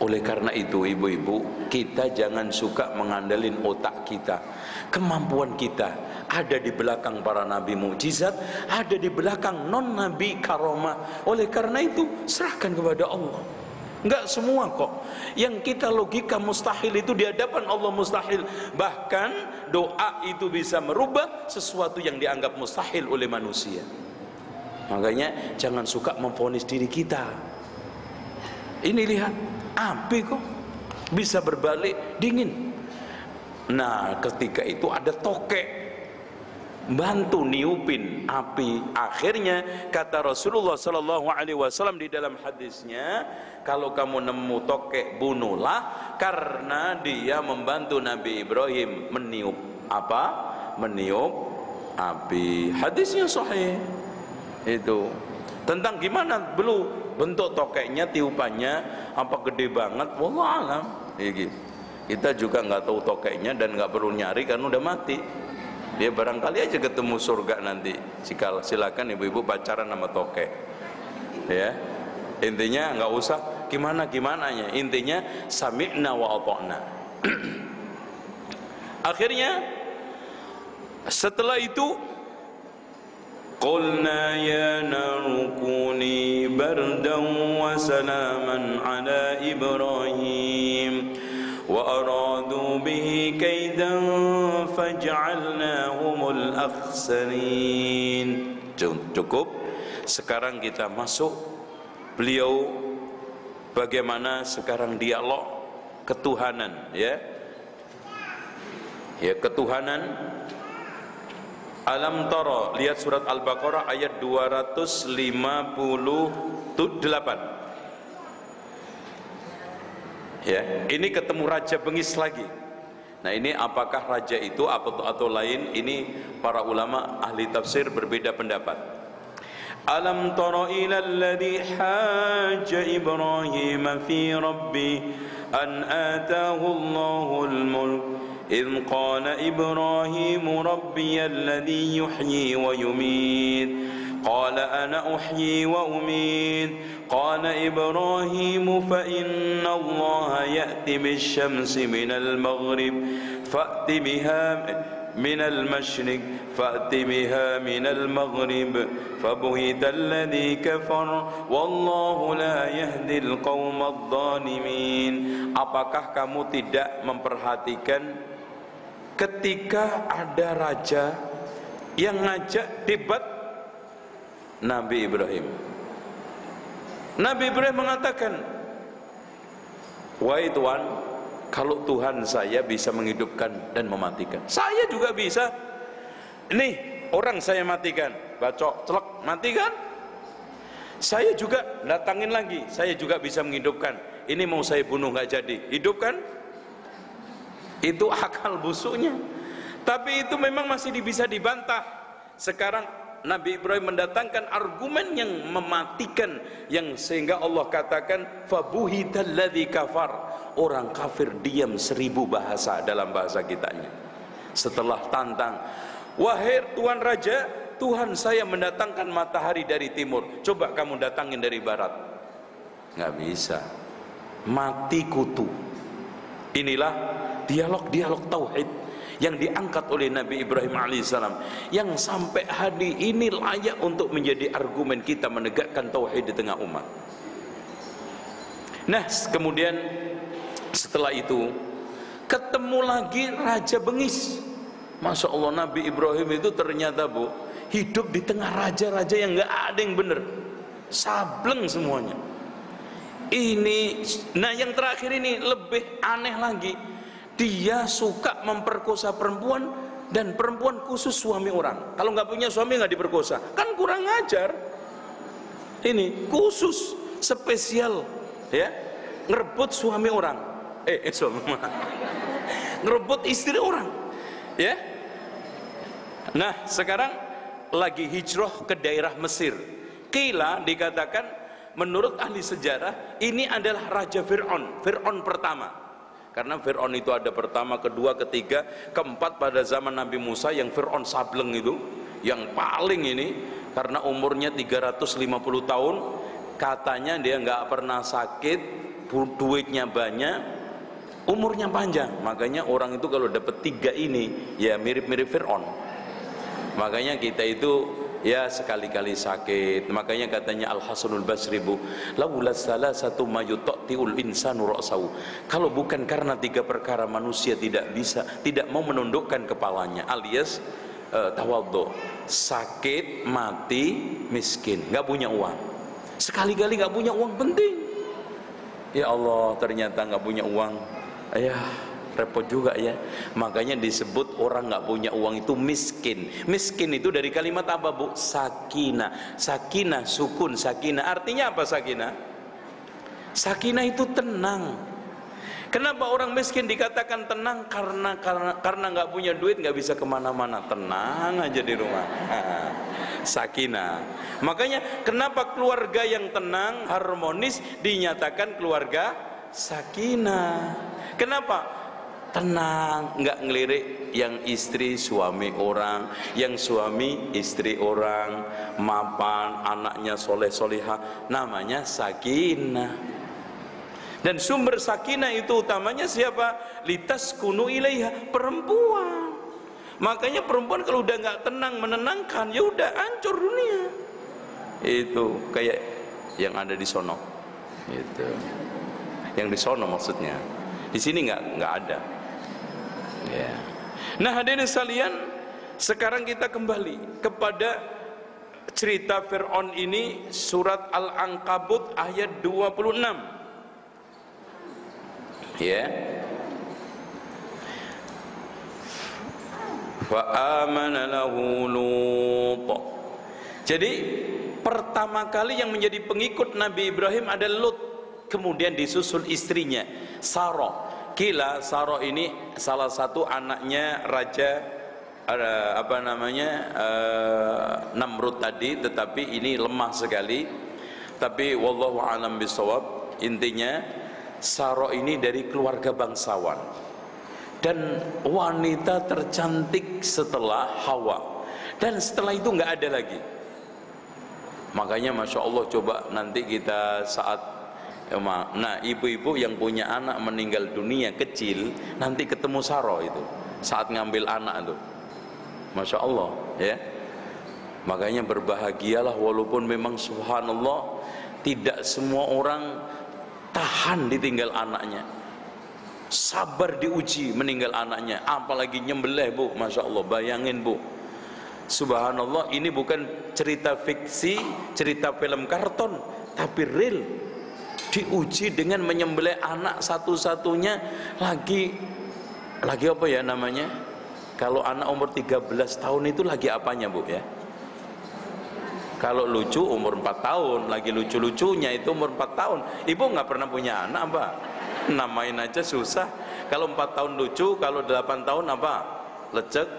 Oleh karena itu ibu-ibu, kita jangan suka mengandalkan otak kita. Kemampuan kita ada di belakang para nabi mukjizat, ada di belakang non nabi karomah. Oleh karena itu serahkan kepada Allah. Enggak semua kok. Yang kita logika mustahil itu di hadapan Allah mustahil. Bahkan doa itu bisa merubah sesuatu yang dianggap mustahil oleh manusia. Makanya jangan suka memvonis diri kita. Ini lihat, api kok bisa berbalik dingin. Nah ketika itu ada tokek bantu niupin api. Akhirnya kata Rasulullah sallallahu alaihi wasallam di dalam hadisnya, kalau kamu nemu tokek bunuhlah, karena dia membantu Nabi Ibrahim meniup apa? Meniup api. Hadisnya sahih. Itu tentang gimana belum bentuk tokeknya, tiupannya apa gede banget, wallahu alam. Kita juga nggak tahu tokeknya dan nggak perlu nyari karena udah mati. Dia barangkali aja ketemu surga nanti. Silakan ibu-ibu pacaran sama tokek. Ya, intinya nggak usah gimana-gimananya. Intinya sami'na wa ata'na. Akhirnya setelah itu, qulna ya naru kuni bardan wa salaman ala Ibrahim wa aradu bihi kaidan faj'alnahumul akhsarin. Cukup. Sekarang kita masuk beliau bagaimana sekarang dialog ketuhanan, ya. Ya, ketuhanan. Alam tara, lihat surat Al-Baqarah ayat 258. Ya, ini ketemu raja bengis lagi. Nah, ini apakah raja itu atau lain? Ini para ulama ahli tafsir berbeda pendapat. Alam tara ila alladhi hajja Ibrahim fi rabbi an atahu Allahul mulk إذ قال إبراهيم ربي الذي يحيي ويميت قال أنا أحيي وأميت قال إبراهيم فإن الله يأتي بالشمس من المغرب فأت بها من المشرق فأت بها من المغرب فبهت الذي كفر والله لا يهدي القوم الظالمين. Apakah kamu tidak memperhatikan ketika ada raja yang ngajak debat Nabi Ibrahim? Nabi Ibrahim mengatakan, wahai Tuhan, kalau Tuhan saya bisa menghidupkan dan mematikan, saya juga bisa. Nih, orang saya matikan, bacok, celek, matikan. Saya juga datangin lagi, saya juga bisa menghidupkan. Ini mau saya bunuh nggak jadi, hidupkan. Itu akal busuknya. Tapi itu memang masih bisa dibantah. Sekarang Nabi Ibrahim mendatangkan argumen yang mematikan, yang sehingga Allah katakan fabuhitalladzi kafar. Orang kafir diam 1000 bahasa dalam bahasa kitanya. Setelah tantang, wahai Tuan Raja, Tuhan saya mendatangkan matahari dari timur, coba kamu datangin dari barat. Nggak bisa, mati kutu. Inilah dialog-dialog tauhid yang diangkat oleh Nabi Ibrahim alaihissalam, yang sampai hari ini layak untuk menjadi argumen kita menegakkan tauhid di tengah umat. Nah, kemudian setelah itu ketemu lagi raja bengis. Masya Allah, Nabi Ibrahim itu ternyata hidup di tengah raja-raja yang nggak ada yang benar, sableng semuanya. Ini, nah yang terakhir ini lebih aneh lagi. Dia suka memperkosa perempuan, dan perempuan khusus suami orang. Kalau nggak punya suami nggak diperkosa, kan kurang ajar. Ini khusus spesial, ya, ngerebut suami orang. Suami ngerebut istri orang, ya. Nah, sekarang lagi hijrah ke daerah Mesir. Qila, dikatakan menurut ahli sejarah ini adalah Raja Fir'aun, Fir'aun pertama. Karena Fir'aun itu ada pertama, kedua, ketiga, keempat pada zaman Nabi Musa, yang Fir'aun sableng itu, yang paling ini, karena umurnya 350 tahun, katanya dia nggak pernah sakit, duitnya banyak, umurnya panjang. Makanya orang itu kalau dapat 3 ini, ya mirip-mirip Fir'aun. Makanya kita itu ya sekali-kali sakit. Makanya katanya Al-Hasanul Basri, laula salasatu ma yutatiul insanu ra'sahu. Kalau bukan karena 3 perkara manusia tidak mau menundukkan kepalanya, alias tawadhu, sakit, mati, miskin, nggak punya uang. Sekali-kali nggak punya uang penting. Ya Allah, ternyata nggak punya uang. Ya, repot juga ya. Makanya disebut orang nggak punya uang itu miskin. Miskin itu dari kalimat apa bu? Sakinah. Sakinah, sukun, sakinah. Artinya apa sakinah? Sakinah itu tenang. Kenapa orang miskin dikatakan tenang? Karena nggak punya duit, nggak bisa kemana-mana. Tenang aja di rumah. Sakinah. Makanya kenapa keluarga yang tenang, harmonis dinyatakan keluarga sakinah. Kenapa? Tenang, nggak ngelirik yang istri suami orang, yang suami istri orang, mapan, anaknya soleh solihah, namanya sakinah. Dan sumber sakinah itu utamanya siapa? Litaskunu ilaiha, perempuan. Makanya perempuan kalau udah nggak tenang menenangkan, ya udah hancur dunia. Itu kayak yang ada di sono, itu yang di sono maksudnya. Di sini nggak ada. Ya. Nah hadirin sekalian, sekarang kita kembali kepada cerita Fir'aun ini, surat Al-Ankabut ayat 26. Ya. Wa amana lahu Lut. Jadi pertama kali yang menjadi pengikut Nabi Ibrahim adalah Lut, kemudian disusul istrinya Sarah. Kila Sarah ini salah satu anaknya raja Namrud tadi, tetapi ini lemah sekali. Tapi wallahu a'lam bishawab, intinya Sarah ini dari keluarga bangsawan dan wanita tercantik setelah Hawa, dan setelah itu nggak ada lagi. Makanya masya Allah, coba nanti kita saat nah ibu-ibu yang punya anak meninggal dunia kecil, nanti ketemu Sarah itu saat ngambil anak itu, masya Allah ya. Makanya berbahagialah, walaupun memang subhanallah tidak semua orang tahan ditinggal anaknya, sabar diuji meninggal anaknya, apalagi nyembelih bu, masya Allah. Bayangin bu, subhanallah, ini bukan cerita fiksi, cerita film karton, tapi real. Diuji dengan menyembelih anak satu-satunya, lagi apa ya namanya, kalau anak umur 13 tahun itu lagi apanya bu ya? Kalau lucu umur 4 tahun, lagi lucu-lucunya itu umur 4 tahun. Ibu nggak pernah punya anak apa? Namain aja susah. Kalau 4 tahun lucu, kalau 8 tahun apa? Lecek.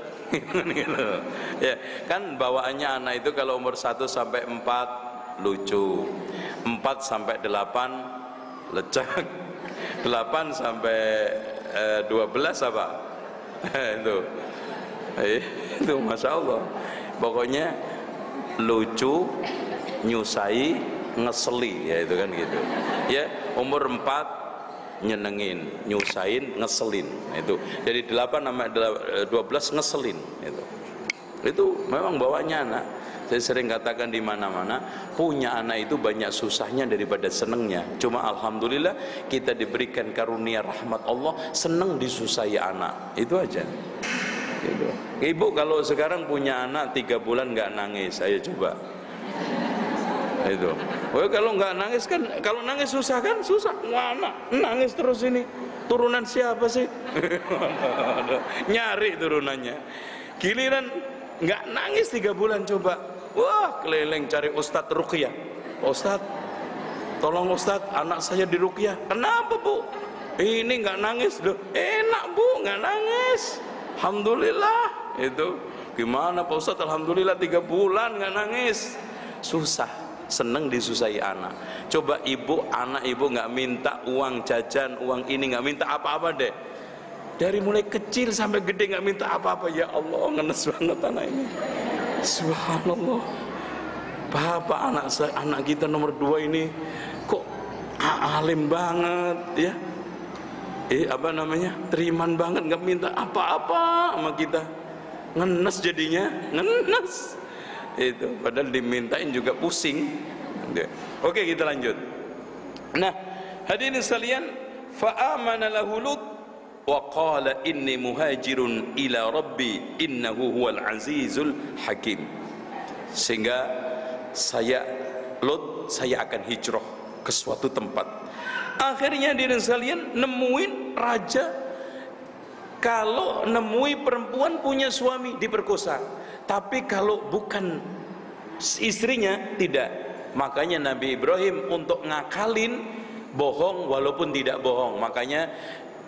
Ya, kan bawaannya anak itu kalau umur 1 sampai 4 lucu, 4 sampai 8 lecek, 8 sampai 12 apa? Itu masya Allah. Pokoknya lucu, nyusai, ngeseli, ya itu kan gitu. Ya, umur 4 nyenengin, nyusain, ngeselin. Itu jadi 8 sampai 12 ngeselin. Itu memang bawaannya anak. Saya sering katakan di mana-mana, punya anak itu banyak susahnya daripada senengnya. Cuma alhamdulillah kita diberikan karunia rahmat Allah, seneng disusahi anak. Itu aja. Gitu. Ibu kalau sekarang punya anak 3 bulan nggak nangis, saya coba. Itu. Oh, kalau nggak nangis kan, kalau nangis susah kan, susah. Wah, anak nangis terus ini. Turunan siapa sih? Nyari turunannya. Giliran nggak nangis 3 bulan coba. Wah, keliling cari Ustadz Ruqyah. Ustadz, tolong Ustadz, anak saya di Ruqyah. Kenapa bu? Ini nggak nangis loh. Enak bu, nggak nangis. Alhamdulillah. Itu gimana Pak Ustadz? Alhamdulillah 3 bulan nggak nangis. Susah, seneng disusahi anak. Coba ibu, anak ibu nggak minta uang jajan, uang ini, nggak minta apa-apa deh. Dari mulai kecil sampai gede nggak minta apa-apa. Ya Allah, ngenes banget anak ini. Subhanallah. Bapak anak kita nomor 2 ini kok alim banget ya. Apa namanya? Teriman banget, nggak minta apa-apa sama kita. Ngenes jadinya, ngenes. Itu padahal dimintain juga pusing. Oke, kita lanjut. Nah, hadirin sekalian, fa amana lahu Lut wa qala inni muhajirun ila rabbi innahu huwal azizul hakim. Sehingga Lut, saya akan hijrah ke suatu tempat. Akhirnya hadirin sekalian nemuin raja Kalau nemui perempuan punya suami diperkosa, tapi kalau bukan istrinya tidak. Makanya Nabi Ibrahim untuk ngakalin bohong walaupun tidak bohong. Makanya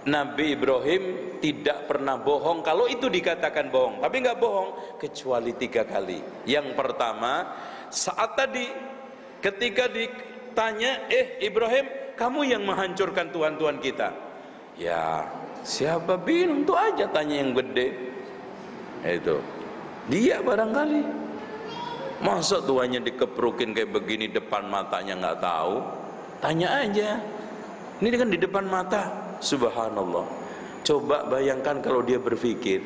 Nabi Ibrahim tidak pernah bohong kalau itu dikatakan bohong, tapi nggak bohong kecuali 3 kali. Yang pertama, saat tadi ketika ditanya, Ibrahim, kamu yang menghancurkan Tuhan-Tuhan kita. Ya, siapa bilang, tuh aja tanya yang gede. Itu dia barangkali. Masa tuannya dikeprukin kayak begini depan matanya nggak tahu? Tanya aja. Ini kan di depan mata. Subhanallah. Coba bayangkan kalau dia berpikir,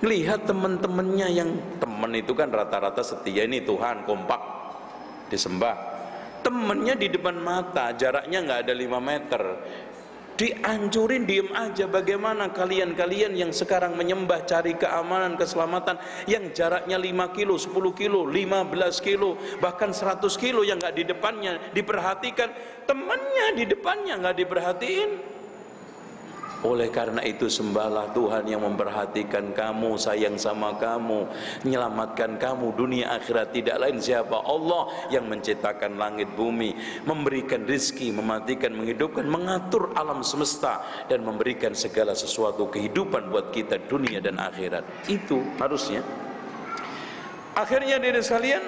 lihat teman-temannya yang teman itu kan rata-rata setia, ini Tuhan kompak disembah. Temennya di depan mata, jaraknya nggak ada 5 meter. Diancurin diem aja. Bagaimana kalian-kalian yang sekarang menyembah cari keamanan, keselamatan, yang jaraknya 5 kilo, 10 kilo, 15 kilo, bahkan 100 kilo yang nggak di depannya diperhatikan, temannya di depannya nggak diperhatiin. Oleh karena itu sembahlah Tuhan yang memperhatikan kamu, sayang sama kamu, menyelamatkan kamu dunia akhirat. Tidak lain siapa? Allah yang menciptakan langit bumi, memberikan rizki, mematikan, menghidupkan, mengatur alam semesta, dan memberikan segala sesuatu kehidupan buat kita dunia dan akhirat. Itu harusnya. Akhirnya dari sekalian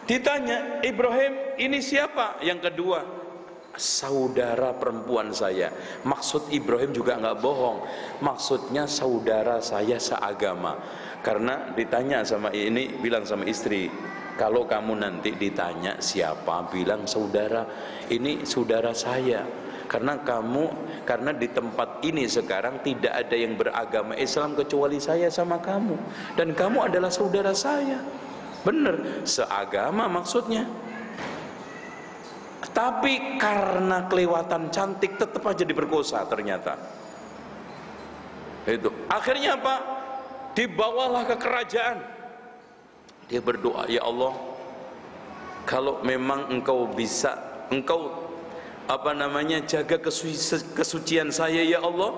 ditanya, Ibrahim ini siapa? Yang kedua, saudara perempuan saya. Maksud Ibrahim juga nggak bohong, maksudnya saudara saya seagama. Karena ditanya sama ini, bilang sama istri, kalau kamu nanti ditanya siapa, bilang saudara, ini saudara saya. Karena di tempat ini sekarang tidak ada yang beragama Islam kecuali saya sama kamu, dan kamu adalah saudara saya. Bener, seagama maksudnya. Tapi karena kelewatan cantik tetap aja diperkosa ternyata. Itu. Akhirnya apa? Dibawalah ke kerajaan. Dia berdoa, ya Allah, kalau memang engkau bisa, engkau jaga kesucian saya ya Allah,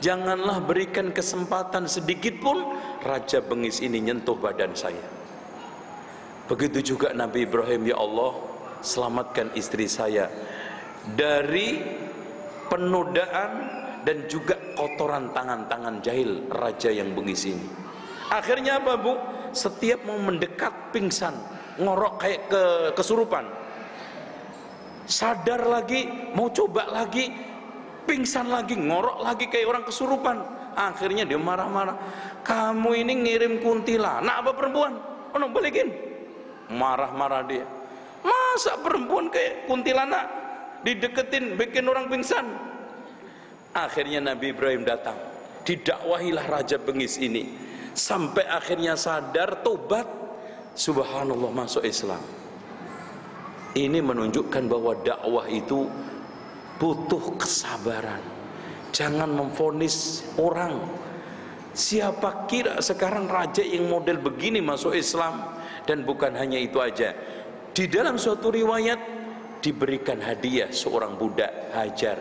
janganlah berikan kesempatan sedikit pun Raja Bengis ini nyentuh badan saya. Begitu juga Nabi Ibrahim, ya Allah, selamatkan istri saya dari penodaan dan juga kotoran tangan-tangan jahil raja yang bengis ini. Akhirnya apa, Bu? Setiap mau mendekat pingsan, ngorok kayak kesurupan. Sadar lagi, mau coba lagi, pingsan lagi, ngorok lagi kayak orang kesurupan. Akhirnya dia marah-marah. Kamu ini ngirim kuntilanak apa perempuan? Oh, balikin. Marah-marah dia. Masa perempuan kayak kuntilanak dideketin bikin orang pingsan? Akhirnya Nabi Ibrahim datang, didakwahilah Raja Bengis ini sampai akhirnya sadar, tobat, subhanallah, masuk Islam. Ini menunjukkan bahwa dakwah itu butuh kesabaran. Jangan memvonis orang. Siapa kira sekarang raja yang model begini masuk Islam? Dan bukan hanya itu aja, di dalam suatu riwayat diberikan hadiah seorang budak Hajar.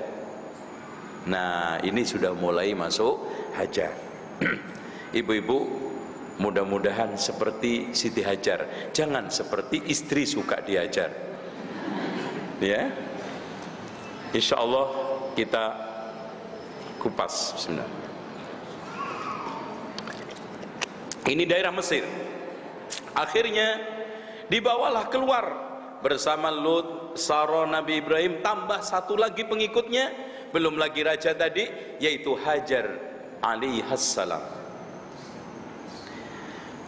Nah, ini sudah mulai masuk Hajar. Ibu-ibu, mudah-mudahan seperti Siti Hajar, jangan seperti istri suka dihajar. Ya, insya Allah kita kupas. Bismillah. Ini daerah Mesir. Akhirnya dibawalah keluar bersama Lut, Sarah, Nabi Ibrahim, tambah satu lagi pengikutnya, belum lagi raja tadi, yaitu Hajar alaihassalam.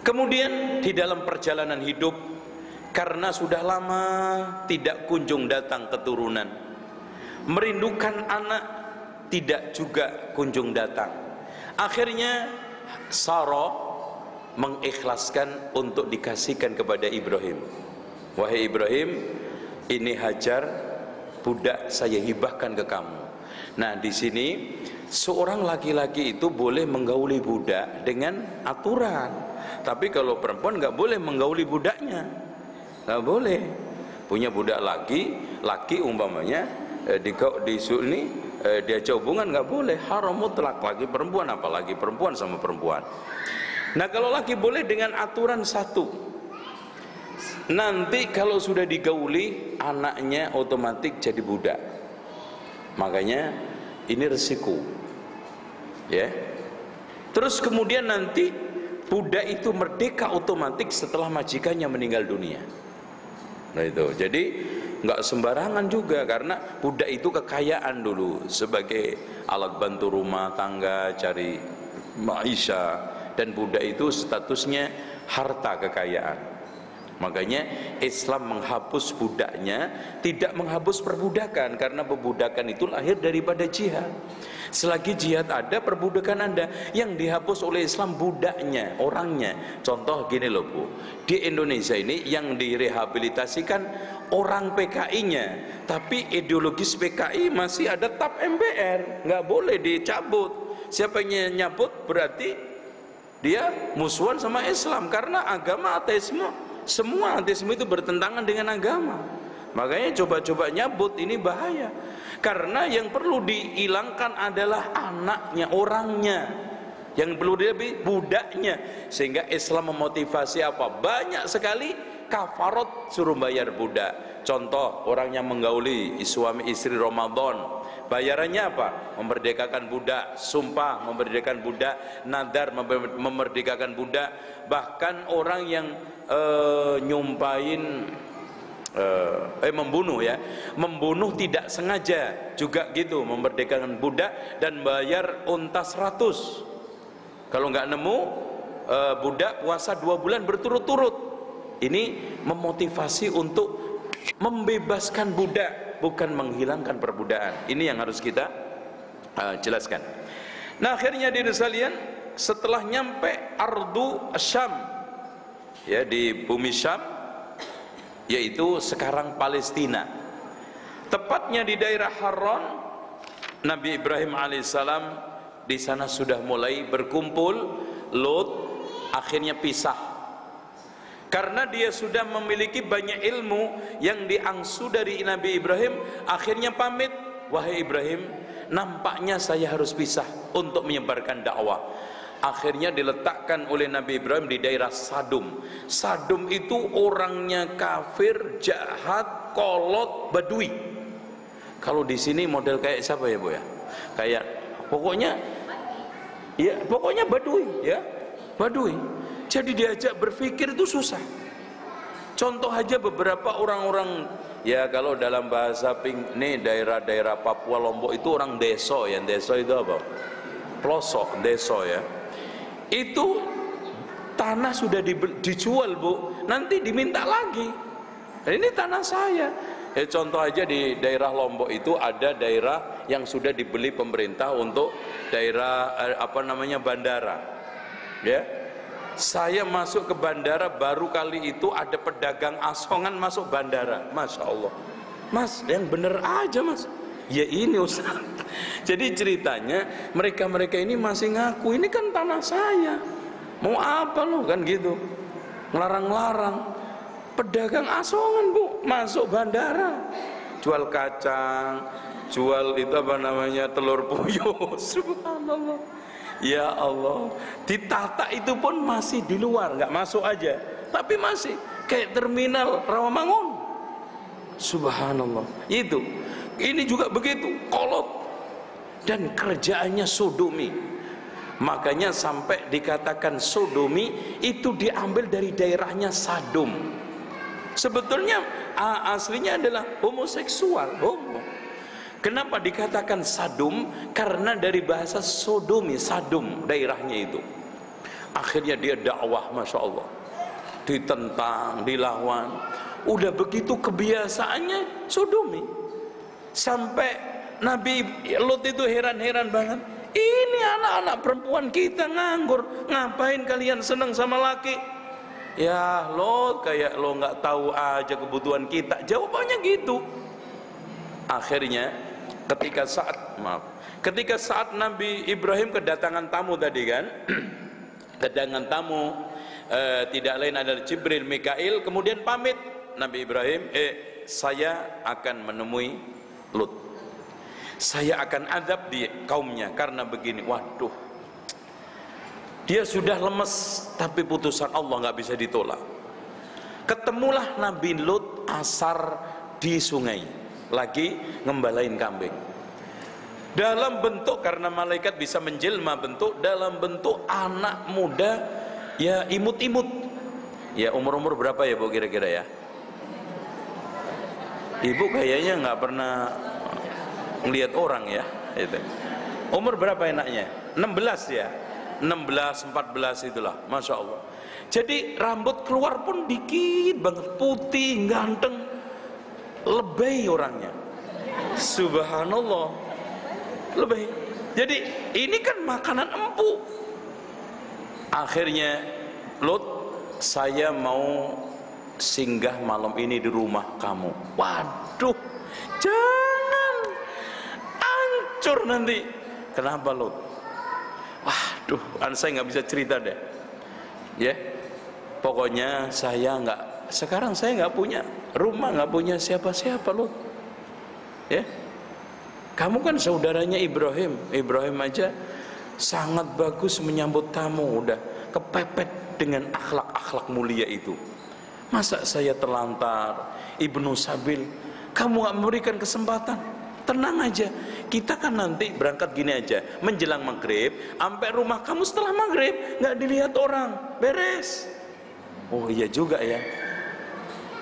Kemudian di dalam perjalanan hidup, karena sudah lama tidak kunjung datang keturunan, merindukan anak, tidak juga kunjung datang. Akhirnya Sarah mengikhlaskan untuk dikasihkan kepada Ibrahim. Wahai Ibrahim, ini Hajar, budak saya hibahkan ke kamu. Nah, di sini seorang laki-laki itu boleh menggauli budak dengan aturan. Tapi kalau perempuan nggak boleh menggauli budaknya, nggak boleh. Punya budak laki umpamanya di sini diajak hubungan nggak boleh, haram mutlak. Laki perempuan, apalagi perempuan sama perempuan. Nah kalau laki boleh dengan aturan satu, nanti kalau sudah digauli anaknya otomatis jadi budak. Makanya ini resiko, ya. Terus kemudian nanti budak itu merdeka otomatis setelah majikannya meninggal dunia. Nah itu, jadi nggak sembarangan juga, karena budak itu kekayaan dulu sebagai alat bantu rumah tangga, cari maisha, dan budak itu statusnya harta kekayaan. Makanya Islam menghapus budaknya, tidak menghapus perbudakan, karena perbudakan itu lahir daripada jihad. Selagi jihad ada, perbudakan ada. Yang dihapus oleh Islam budaknya, orangnya. Contoh gini loh Bu, di Indonesia ini yang direhabilitasikan orang PKI-nya, tapi ideologis PKI masih ada TAP MPR, nggak boleh dicabut. Siapa yang nyabut berarti dia musuhan sama Islam, karena agama ateisme. Semua ateisme itu bertentangan dengan agama. Makanya coba-coba nyabut, ini bahaya. Karena yang perlu dihilangkan adalah anaknya, orangnya. Yang perlu lebih budaknya. Sehingga Islam memotivasi apa? Banyak sekali kafarat suruh bayar budak. Contoh, orang yang menggauli suami istri Ramadan, bayarannya apa? Memerdekakan budak. Sumpah memerdekakan budak. Nadar memerdekakan budak. Bahkan orang yang nyumpahin membunuh, ya, membunuh tidak sengaja juga gitu, memerdekakan budak dan bayar unta 100. Kalau nggak nemu budak, puasa 2 bulan berturut-turut. Ini memotivasi untuk membebaskan budak, bukan menghilangkan perbudakan. Ini yang harus kita jelaskan. Nah akhirnya diri sekalian, setelah nyampe Ardu Syam, ya, di bumi Syam, yaitu sekarang Palestina, tepatnya di daerah Haran, Nabi Ibrahim alaihissalam di sana sudah mulai berkumpul. Lot akhirnya pisah karena dia sudah memiliki banyak ilmu yang diangsu dari Nabi Ibrahim. Akhirnya pamit, wahai Ibrahim, nampaknya saya harus pisah untuk menyebarkan dakwah. Akhirnya diletakkan oleh Nabi Ibrahim di daerah Sadum. Sadum itu orangnya kafir, jahat, kolot, badui. Kalau di sini model kayak siapa ya Bu ya? Kayak pokoknya, ya pokoknya badui, ya badui. Jadi diajak berpikir itu susah. Contoh aja beberapa orang-orang, ya kalau dalam bahasa nih daerah-daerah Papua, Lombok itu orang deso, ya deso itu apa? Pelosok, deso, ya. Itu tanah sudah dijual Bu, nanti diminta lagi. Ini tanah saya. Contoh aja di daerah Lombok itu ada daerah yang sudah dibeli pemerintah untuk daerah bandara. Ya, saya masuk ke bandara baru kali itu ada pedagang asongan masuk bandara. Masya Allah, Mas, yang bener aja Mas. Ya ini Ustaz. Jadi ceritanya mereka ini masih ngaku ini kan tanah saya. Mau apa lo kan gitu. Ngelarang-larang. Pedagang asongan Bu masuk bandara. Jual kacang, jual itu telur puyuh. Subhanallah. Ya Allah. Ditata itu pun masih di luar, nggak masuk aja. Tapi masih kayak terminal Rawamangun. Subhanallah. Itu. Ini juga begitu, kolot, dan kerjaannya sodomi. Makanya sampai dikatakan sodomi itu diambil dari daerahnya Sadum. Sebetulnya aslinya adalah homoseksual, homo. Kenapa dikatakan Sadum? Karena dari bahasa sodomi, Sadum daerahnya itu. Akhirnya dia dakwah, Masya Allah, ditentang, dilawan. Udah begitu kebiasaannya sodomi. Sampai Nabi Lot itu heran-heran banget. Ini anak-anak perempuan kita nganggur, ngapain kalian seneng sama laki? Ya Lot, kayak lo nggak tahu aja kebutuhan kita. Jawabannya gitu. Akhirnya ketika saat Nabi Ibrahim kedatangan tamu tadi kan, kedatangan tamu tidak lain adalah Jibril, Mikail. Kemudian pamit Nabi Ibrahim, saya akan menemui Lut. saya akan azab di kaumnya karena begini. Waduh, dia sudah lemes, tapi putusan Allah nggak bisa ditolak. Ketemulah Nabi Lut asar di sungai, lagi ngembalain kambing. Dalam bentuk, karena malaikat bisa menjelma bentuk, dalam bentuk anak muda, ya imut-imut. Ya umur-umur berapa ya Bu kira-kira ya? Ibu kayaknya nggak pernah ngelihat orang ya, itu. Umur berapa enaknya? 16 ya, 16, 14 itulah, masya Allah. Jadi rambut keluar pun dikit banget, putih, ganteng, lebay orangnya. Subhanallah, lebay. Jadi ini kan makanan empuk. Akhirnya, Lut, saya mau singgah malam ini di rumah kamu. Waduh, jangan, hancur nanti. Kenapa Lut? Waduh, saya nggak bisa cerita deh. Ya, pokoknya sekarang saya nggak punya rumah, nggak punya siapa-siapa Lut. Ya, kamu kan saudaranya Ibrahim. Ibrahim aja sangat bagus menyambut tamu, udah kepepet dengan akhlak-akhlak mulia itu. Masa saya terlantar, Ibnu Sabil, kamu gak memberikan kesempatan? Tenang aja, kita kan nanti berangkat gini aja, menjelang maghrib, sampai rumah kamu setelah maghrib, gak dilihat orang, beres. Oh iya juga ya,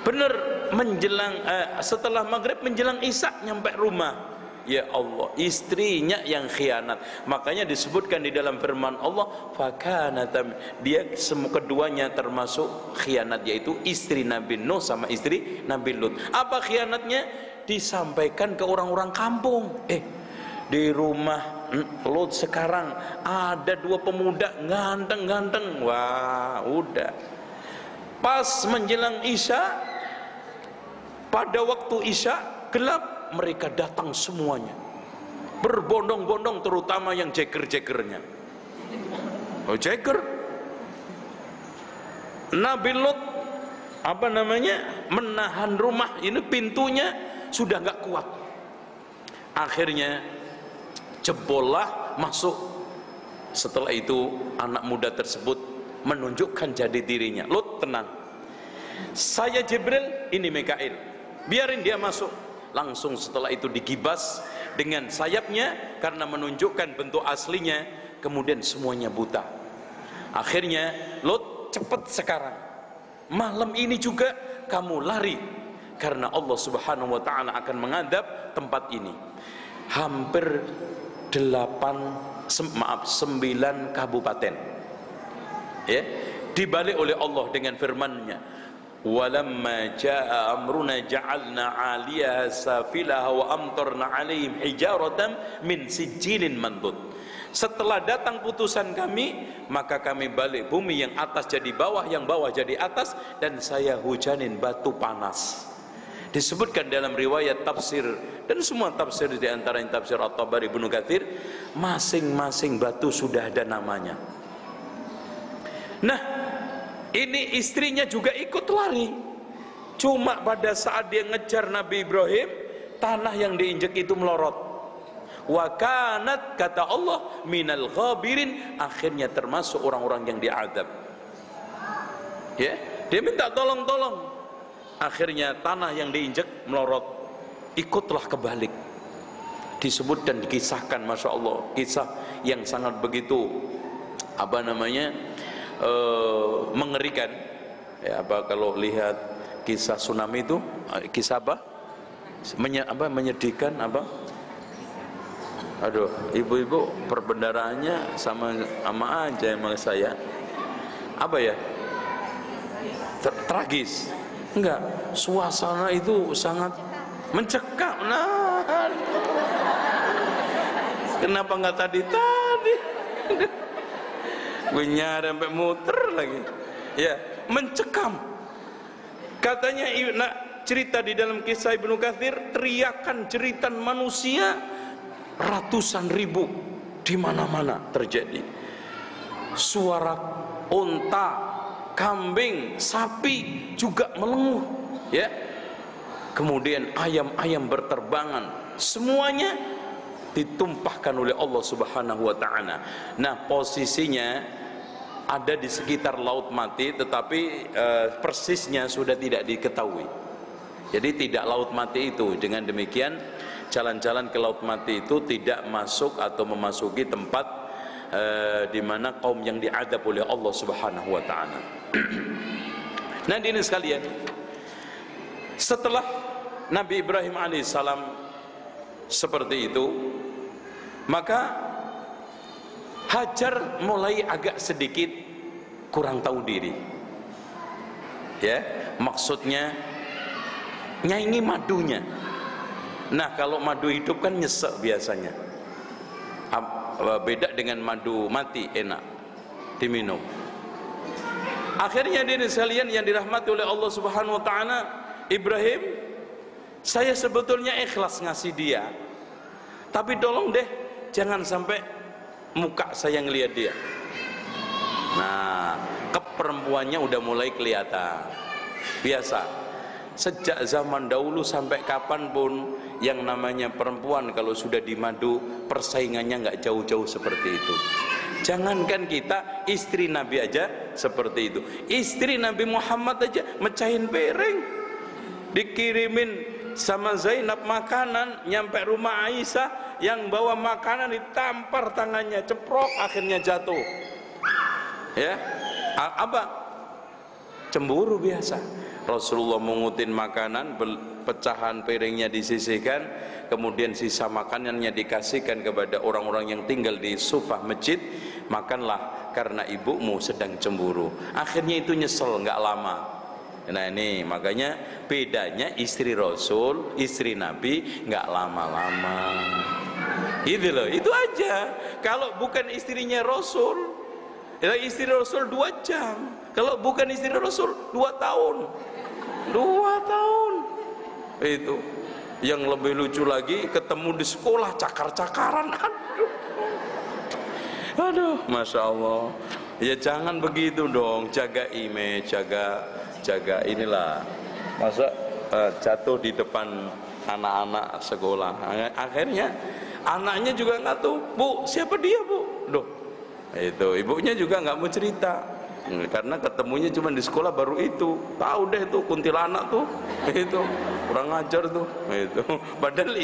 bener, menjelang setelah maghrib menjelang isya nyampe rumah. Ya Allah, istrinya yang khianat. Makanya disebutkan di dalam firman Allah, fakanatam, dia semua keduanya termasuk khianat, yaitu istri Nabi Nuh sama istri Nabi Lut. Apa khianatnya? Disampaikan ke orang-orang kampung. Di rumah Lut sekarang ada 2 pemuda ganteng-ganteng. Wah, udah. Pas menjelang isya, pada waktu isya gelap, mereka datang semuanya berbondong-bondong, terutama yang jeger-jegernya. Oh, jeger. Nabi Lut menahan rumah ini, pintunya sudah nggak kuat. Akhirnya jebollah masuk. Setelah itu anak muda tersebut menunjukkan jati dirinya. Lut, tenang, saya Jibril, ini Mikail, biarin dia masuk. Langsung setelah itu digibas dengan sayapnya karena menunjukkan bentuk aslinya. Kemudian semuanya buta. Akhirnya, Lut, cepat sekarang, malam ini juga kamu lari, karena Allah Subhanahu wa ta'ala akan mengadab tempat ini. Hampir 9 kabupaten, ya, dibalik oleh Allah dengan firman-Nya, walamma jaa amruna ja'alna 'aliyaha safilaha wa amtarna 'alaihim hijaratan min sijilin mandud. Setelah datang putusan kami, maka kami balik bumi yang atas jadi bawah, yang bawah jadi atas, dan saya hujanin batu panas. Disebutkan dalam riwayat tafsir dan semua tafsir, di antara yang tafsir At-Tabari, Ibnu Katsir, masing-masing batu sudah ada namanya. Nah, ini istrinya juga ikut lari. Cuma pada saat dia ngejar Nabi Ibrahim, tanah yang diinjek itu melorot. Wa kanat, kata Allah, minal ghabirin, akhirnya termasuk orang-orang yang diadab. Ya, dia minta tolong-tolong. Akhirnya tanah yang diinjek melorot, ikutlah kebalik. Disebut dan dikisahkan, masya Allah, kisah yang sangat begitu mengerikan. Ya, kalau lihat kisah tsunami itu, kisah menyedihkan aduh, ibu-ibu perbendaraannya sama aja emang saya tragis. Enggak, suasana itu sangat mencekam. Nah, kenapa nggak tadi gue nyari sampai muter lagi, ya, mencekam. Katanya cerita di dalam kisah Ibnu Katsir, teriakan jeritan manusia ratusan ribu di mana-mana terjadi. Suara unta, kambing, sapi juga melenguh, ya. Kemudian ayam-ayam berterbangan, semuanya ditumpahkan oleh Allah Subhanahu wa taala. Nah, posisinya ada di sekitar Laut Mati, tetapi persisnya sudah tidak diketahui. Jadi tidak Laut Mati itu. Dengan demikian jalan-jalan ke Laut Mati itu tidak masuk atau memasuki tempat di mana kaum yang diadab oleh Allah Subhanahu wa taala. Nah, ini sekalian, setelah Nabi Ibrahim alaihissalam seperti itu, maka Hajar mulai agak sedikit kurang tahu diri. Ya, maksudnya nyaingi madunya. Nah, kalau madu hidup kan nyesek biasanya. Beda dengan madu mati, enak diminum. Akhirnya dia sekalian yang dirahmati oleh Allah Subhanahu wa taala, Ibrahim, saya sebetulnya ikhlas ngasih dia, tapi tolong deh jangan sampai muka saya ngelihat dia. Nah, keperempuannya udah mulai kelihatan. Biasa, sejak zaman dahulu sampai kapanpun yang namanya perempuan kalau sudah dimadu, persaingannya nggak jauh-jauh seperti itu. Jangankan kita, istri Nabi aja seperti itu. Istri Nabi Muhammad aja mecahin piring, dikirimin sama Zainab makanan, nyampe rumah Aisyah, yang bawa makanan ditampar tangannya, ceprok, akhirnya jatuh. Ya, apa? Cemburu biasa. Rasulullah mengutin makanan, pecahan piringnya disisihkan, kemudian sisa makanannya dikasihkan kepada orang-orang yang tinggal di sufah masjid. Makanlah karena ibumu sedang cemburu. Akhirnya itu nyesel, nggak lama. Nah, ini makanya bedanya istri Rasul, istri Nabi nggak lama-lama. Itu loh, itu aja. Kalau bukan istrinya Rasul, istri Rasul 2 jam. Kalau bukan istri Rasul 2 tahun. 2 tahun. Itu. Yang lebih lucu lagi, ketemu di sekolah cakar-cakaran. Aduh, Masya Allah. Ya jangan begitu dong, jaga image, jaga inilah. Masa jatuh di depan anak-anak sekolah. Akhirnya anaknya juga nggak tahu, Bu, siapa dia, Bu? Duh, itu ibunya juga nggak mau cerita, karena ketemunya cuma di sekolah baru itu. Tahu deh tuh kuntilanak tuh, itu kurang ajar tuh, itu. Padahal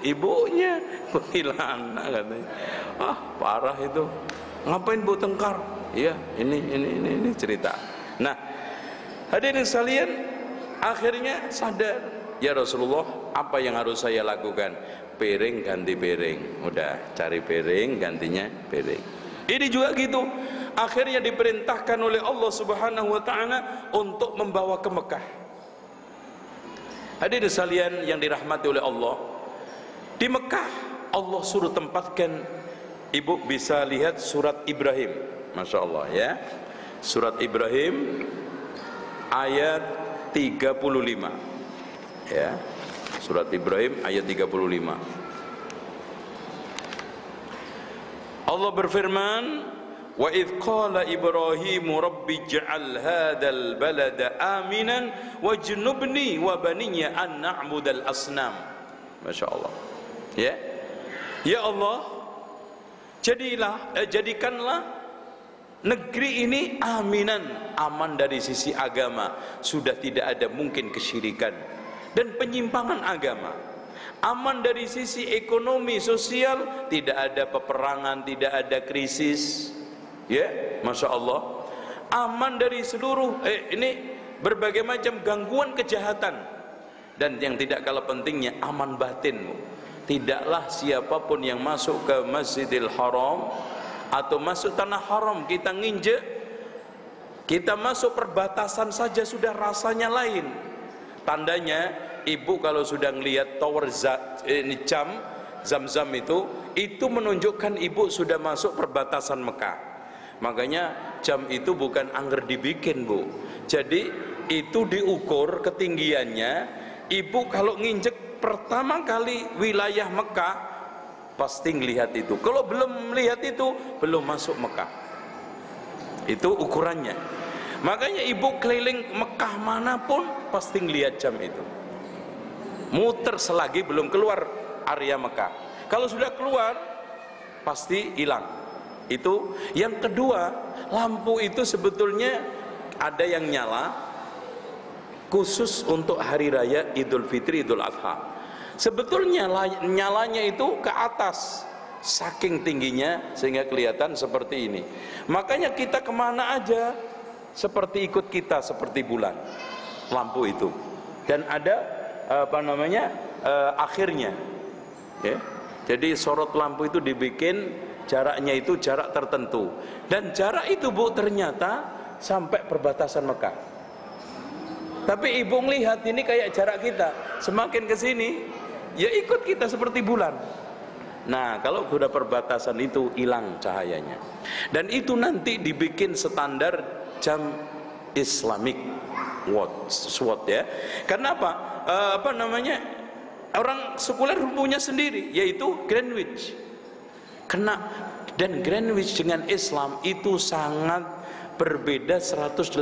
ibunya kuntilanak katanya. Ah, parah itu. Ngapain Bu tengkar? Iya, ini cerita. Nah, hadirin sekalian, akhirnya sadar, ya Rasulullah, apa yang harus saya lakukan? Piring ganti piring. Udah, cari piring, gantinya piring. Ini juga gitu. Akhirnya diperintahkan oleh Allah Subhanahu wa taala untuk membawa ke Mekah. Hadirin sekalian yang dirahmati oleh Allah, di Mekah Allah suruh tempatkan, ibu bisa lihat surat Ibrahim, Masya Allah ya. Surat Ibrahim ayat 35 ya. Surat Ibrahim ayat 35. Allah berfirman, wa idh qala Ibrahimu rabbi ij'al hadzal balada aminan wajnubni wa baniya an na'budal asnam. Masya Allah ya. Ya Allah, jadikanlah negeri ini aminan, aman dari sisi agama, sudah tidak ada mungkin kesyirikan dan penyimpangan agama. Aman dari sisi ekonomi sosial, tidak ada peperangan, tidak ada krisis. Ya, Masya Allah. Aman dari seluruh ini berbagai macam gangguan kejahatan. Dan yang tidak kalah pentingnya, aman batin. Tidaklah siapapun yang masuk ke Masjidil Haram atau masuk tanah haram, kita nginjek, kita masuk perbatasan saja sudah rasanya lain. Tandanya ibu kalau sudah ngelihat tower ini Zam-Zam itu menunjukkan ibu sudah masuk perbatasan Mekah. Makanya jam itu bukan angger dibikin, Bu. Jadi itu diukur ketinggiannya. Ibu kalau nginjek pertama kali wilayah Mekah pasti ngelihat itu. Kalau belum melihat itu, belum masuk Mekah. Itu ukurannya. Makanya ibu keliling Mekah manapun pasti ngelihat jam itu. Muter selagi belum keluar area Mekah. Kalau sudah keluar pasti hilang. Itu yang kedua, lampu itu sebetulnya ada yang nyala khusus untuk hari raya Idul Fitri, Idul Adha. Sebetulnya nyalanya itu ke atas, saking tingginya sehingga kelihatan seperti ini. Makanya kita kemana aja seperti ikut kita, seperti bulan lampu itu. Dan ada akhirnya ya. Jadi sorot lampu itu dibikin jaraknya itu jarak tertentu, dan jarak itu Bu ternyata sampai perbatasan Mekah. Tapi ibu melihat ini kayak jarak kita, semakin ke sini ya ikut kita seperti bulan. Nah, kalau sudah perbatasan itu hilang cahayanya. Dan itu nanti dibikin standar jam Islamic SWOT ya. Karena apa? Orang sekuler punya sendiri, yaitu Greenwich. Dan Greenwich dengan Islam itu sangat berbeda 180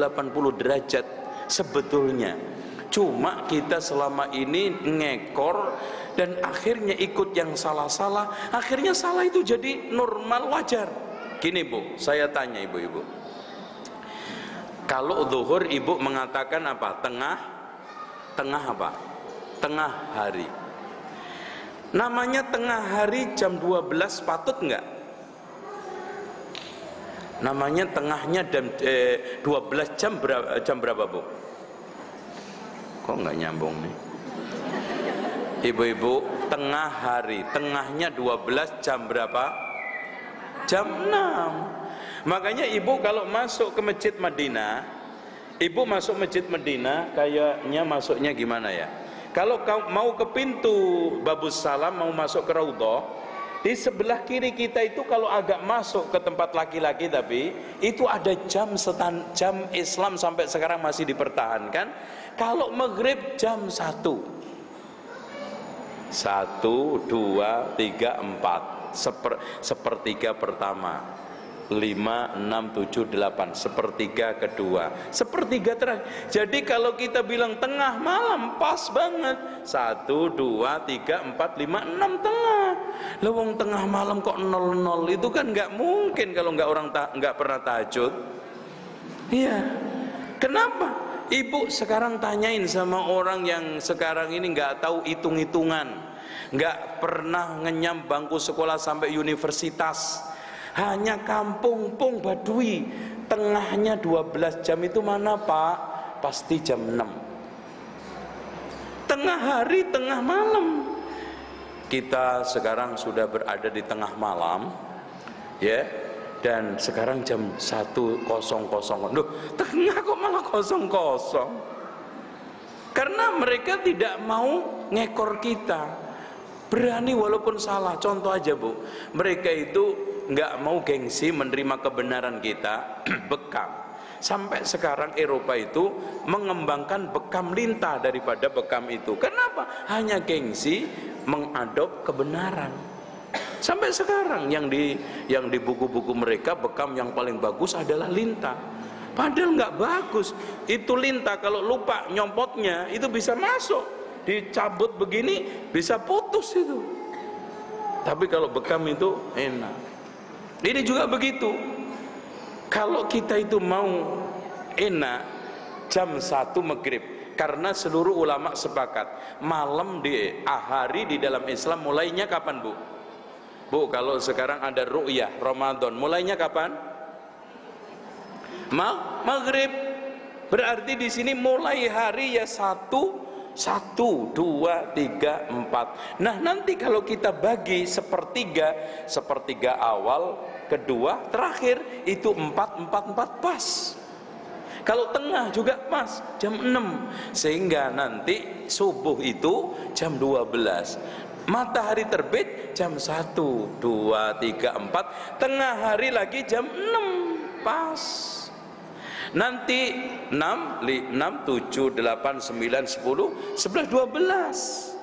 derajat sebetulnya. Cuma kita selama ini ngekor dan akhirnya ikut yang salah-salah. Akhirnya salah itu jadi normal, wajar. Gini Bu, saya tanya ibu-ibu, kalau zuhur ibu mengatakan apa? Tengah apa? Tengah hari. Namanya tengah hari jam 12 patut enggak? Namanya tengahnya jam 12 jam berapa Bu? Kok enggak nyambung nih? Ibu-ibu, tengah hari, tengahnya 12 jam berapa? Jam 6. Makanya ibu kalau masuk ke Masjid Madinah, ibu masuk Masjid Madinah kayaknya masuknya gimana ya? Kalau kau mau ke pintu Babus Salam, mau masuk ke Raudhah, di sebelah kiri kita itu kalau agak masuk ke tempat laki-laki, tapi itu ada jam Islam sampai sekarang masih dipertahankan. Kalau maghrib jam 1, 2, 3, 4, sepertiga pertama, 5, 6, 7, 8, sepertiga kedua, sepertiga terakhir. Jadi kalau kita bilang tengah malam pas banget, 1, 2, 3, 4, 5, 6 tengah. Lewong tengah malam kok 00, itu kan nggak mungkin kalau nggak pernah tahajud. Iya. Kenapa? Ibu sekarang tanyain sama orang yang sekarang ini nggak tahu hitung-hitungan, nggak pernah ngenyam bangku sekolah sampai universitas, hanya kampung Pung Badui, tengahnya 12 jam itu mana Pak? Pasti jam 6. Tengah hari, tengah malam. Kita sekarang sudah berada di tengah malam ya, dan sekarang jam 1.00. Loh, tengah kok malah 00? Karena mereka tidak mau ngekor kita, berani walaupun salah. Contoh aja Bu, mereka itu nggak mau gengsi menerima kebenaran kita, bekam. Sampai sekarang Eropa itu mengembangkan bekam lintah daripada bekam itu. Kenapa? Hanya gengsi mengadop kebenaran. Sampai sekarang yang di buku-buku mereka, bekam yang paling bagus adalah lintah. Padahal nggak bagus. Itu lintah kalau lupa nyompotnya itu bisa masuk, dicabut begini bisa putus itu. Tapi kalau bekam itu enak. Ini juga begitu. Kalau kita itu mau enak, jam 1 maghrib. Karena seluruh ulama sepakat malam di hari di dalam Islam mulainya kapan Bu? Bu, kalau sekarang ada ru'yah Ramadan, mulainya kapan? Maghrib. Berarti di sini mulai hari ya 1, 2, 3, 4. Nah nanti kalau kita bagi sepertiga awal, kedua, terakhir itu 4 pas. Kalau tengah juga pas jam 6, sehingga nanti subuh itu jam 12, matahari terbit jam 1, 2, 3, 4, tengah hari lagi jam 6 pas. Nanti 6, 7, 8, 9, 10, 11, 12.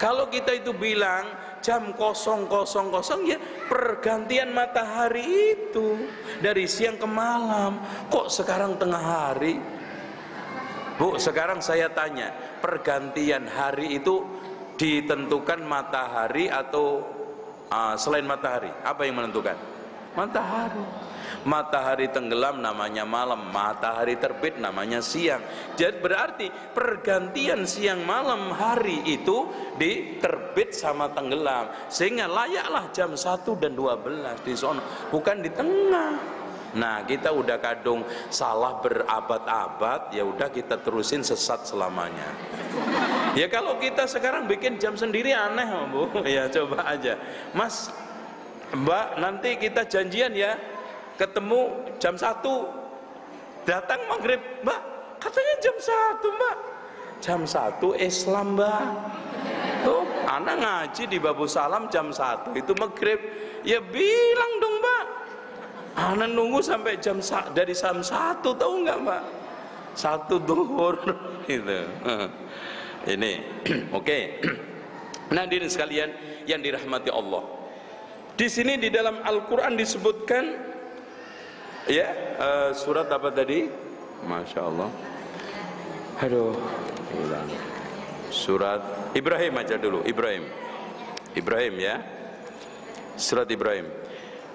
Kalau kita itu bilang jam 000 ya pergantian matahari itu dari siang ke malam. Kok sekarang tengah hari? Bu, sekarang saya tanya, pergantian hari itu ditentukan matahari atau selain matahari? Apa yang menentukan? Matahari. Matahari tenggelam namanya malam, matahari terbit namanya siang. Jadi berarti pergantian siang malam hari itu di terbit sama tenggelam, sehingga layaklah jam 1 dan 12 di sono, bukan di tengah. Nah, kita udah kadung salah berabad-abad, ya udah kita terusin sesat selamanya. Ya kalau kita sekarang bikin jam sendiri aneh, Bu. Ya coba aja. Mas, Mbak, nanti kita janjian ya, ketemu jam 1, datang maghrib. Mbak, katanya jam 1, Mbak. Jam 1 Islam, Mbak. Tuh, anak ngaji di Babu Salam jam 1 itu maghrib. Ya bilang dong, Mbak. Anak nunggu sampai dari jam 1, tahu nggak, Mbak? 1 duhur gitu. Ini oke. Nah, hadirin sekalian yang dirahmati Allah, di sini di dalam Al-Quran disebutkan ya, surat apa tadi? Masya Allah, aduh, hilang. Surat Ibrahim aja dulu. Ibrahim ya, surat Ibrahim.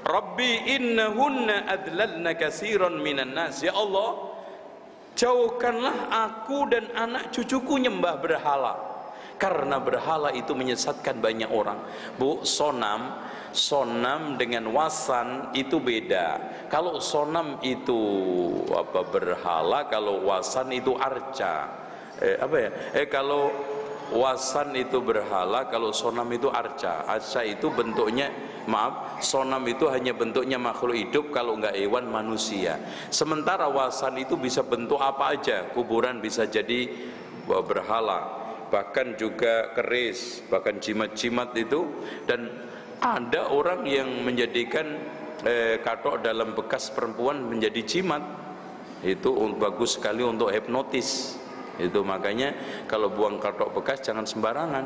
Rabbi innahunna adlalna katsiran minan nas. Ya Allah, jauhkanlah aku dan anak cucuku nyembah berhala, karena berhala itu menyesatkan banyak orang. Bu, sonam dengan wasan itu beda. Kalau sonam itu apa, berhala, kalau wasan itu arca. Kalau wasan itu berhala, kalau sonam itu arca. Arca itu bentuknya, sonam itu hanya bentuknya makhluk hidup, kalau enggak hewan, manusia. Sementara wasan itu bisa bentuk apa aja. Kuburan bisa jadi berhala, bahkan juga keris, bahkan jimat-jimat itu. Dan ada orang yang menjadikan katok dalam bekas perempuan menjadi jimat. Itu bagus sekali untuk hipnotis. Itu makanya kalau buang katok bekas jangan sembarangan.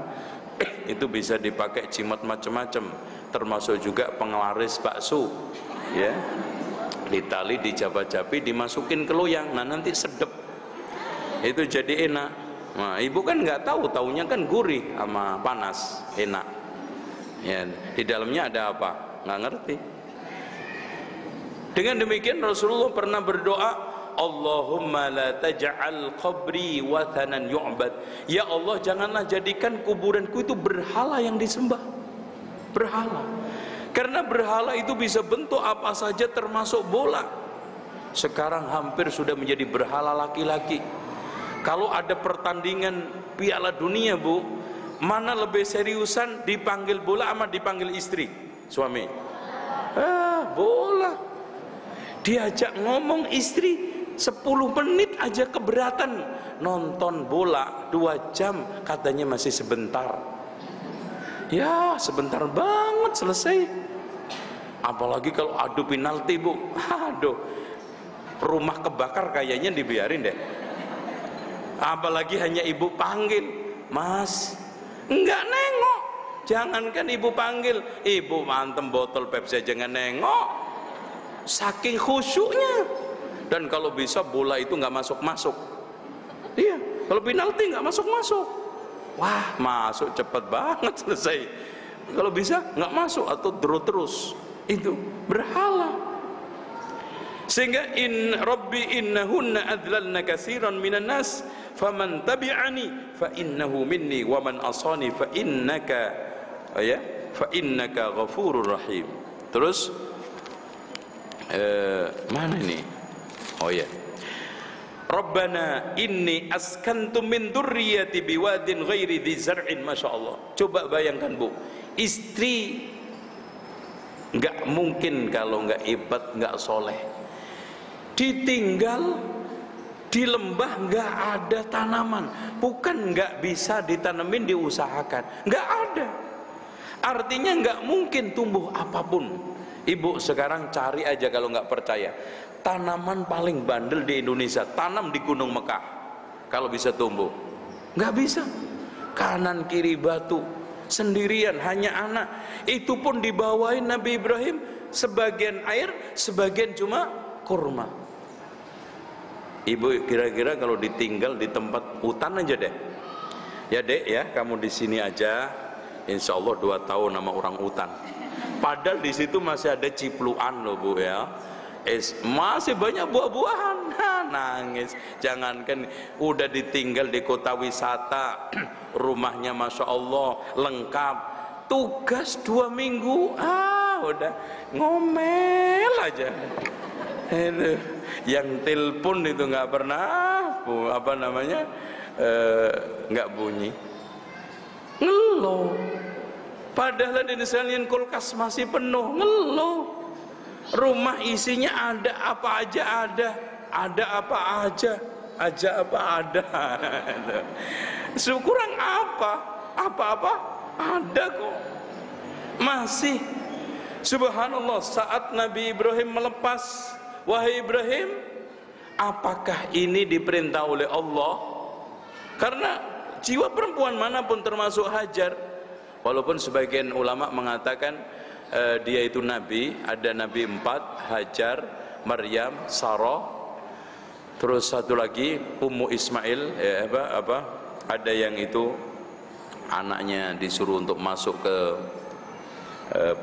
Itu bisa dipakai jimat macam-macam, termasuk juga penglaris bakso ya, ditali, dijabat-jabi, dimasukin ke loyang. Nah, nanti sedep, itu jadi enak. Nah, ibu kan nggak tahu, taunya kan gurih sama panas, enak ya. Di dalamnya ada apa nggak ngerti. Dengan demikian Rasulullah pernah berdoa, Allahumma la taj'al qabri wathanan yu'bad. Ya Allah, janganlah jadikan kuburanku itu berhala yang disembah. Berhala. Karena berhala itu bisa bentuk apa saja, termasuk bola. Sekarang hampir sudah menjadi berhala laki-laki. Kalau ada pertandingan Piala Dunia, Bu, mana lebih seriusan, dipanggil bola sama dipanggil istri, suami? Bola. Diajak ngomong istri 10 menit aja keberatan. Nonton bola 2 jam katanya masih sebentar. Ya sebentar banget selesai. Apalagi kalau adu penalti, Bu. Aduh, rumah kebakar kayaknya dibiarin deh. Apalagi hanya ibu panggil, Mas, enggak nengok. Jangankan ibu panggil, ibu mantem botol Pepsi aja nggak nengok, saking khusyuknya. Dan kalau bisa bola itu nggak masuk-masuk. Iya, kalau penalti nggak masuk-masuk. Wah, masuk cepet banget selesai. Kalau bisa nggak masuk atau draw terus, itu berhala. Sehingga Rabbi innahunna adlalna katsiran minan nas faman tabi'ani fa innahu minni wa man asani fa innaka ghafurur rahim. Terus mana ini? Oh ya, Rabbana inni askantu min dzurriyyati biwadin ghairi dzi zar'in. Masya Allah. Coba bayangkan, Bu, istri nggak mungkin kalau nggak hebat, nggak soleh, ditinggal di lembah, nggak ada tanaman. Bukan nggak bisa ditanemin, diusahakan, nggak ada. Artinya nggak mungkin tumbuh apapun. Ibu sekarang cari aja kalau nggak percaya, tanaman paling bandel di Indonesia, tanam di Gunung Mekah, kalau bisa tumbuh, nggak bisa. Kanan kiri batu, sendirian, hanya anak. Itu pun dibawain Nabi Ibrahim, sebagian air, sebagian cuma kurma. Ibu kira-kira kalau ditinggal di tempat hutan aja deh, ya Dek ya, kamu di sini aja, insya Allah 2 tahun sama orang utan. Padahal di situ masih ada cipluan loh Bu ya. Masih banyak buah-buahan. Nangis. Jangankan udah ditinggal di kota wisata, rumahnya masya Allah lengkap. Tugas 2 minggu, udah ngomel aja. Yang telepon itu nggak pernah, nggak bunyi. Ngeluh. Padahal di sekalian kulkas masih penuh, ngeluh. Rumah isinya ada apa aja ada apa aja apa ada. Kurang apa ada kok. Masih. Subhanallah, saat Nabi Ibrahim melepas, wahai Ibrahim, apakah ini diperintah oleh Allah? Karena jiwa perempuan manapun termasuk Hajar, walaupun sebagian ulama mengatakan dia itu nabi, ada nabi 4, Hajar, Maryam, Sarah, terus satu lagi Ummu Ismail, ada yang itu anaknya disuruh untuk masuk ke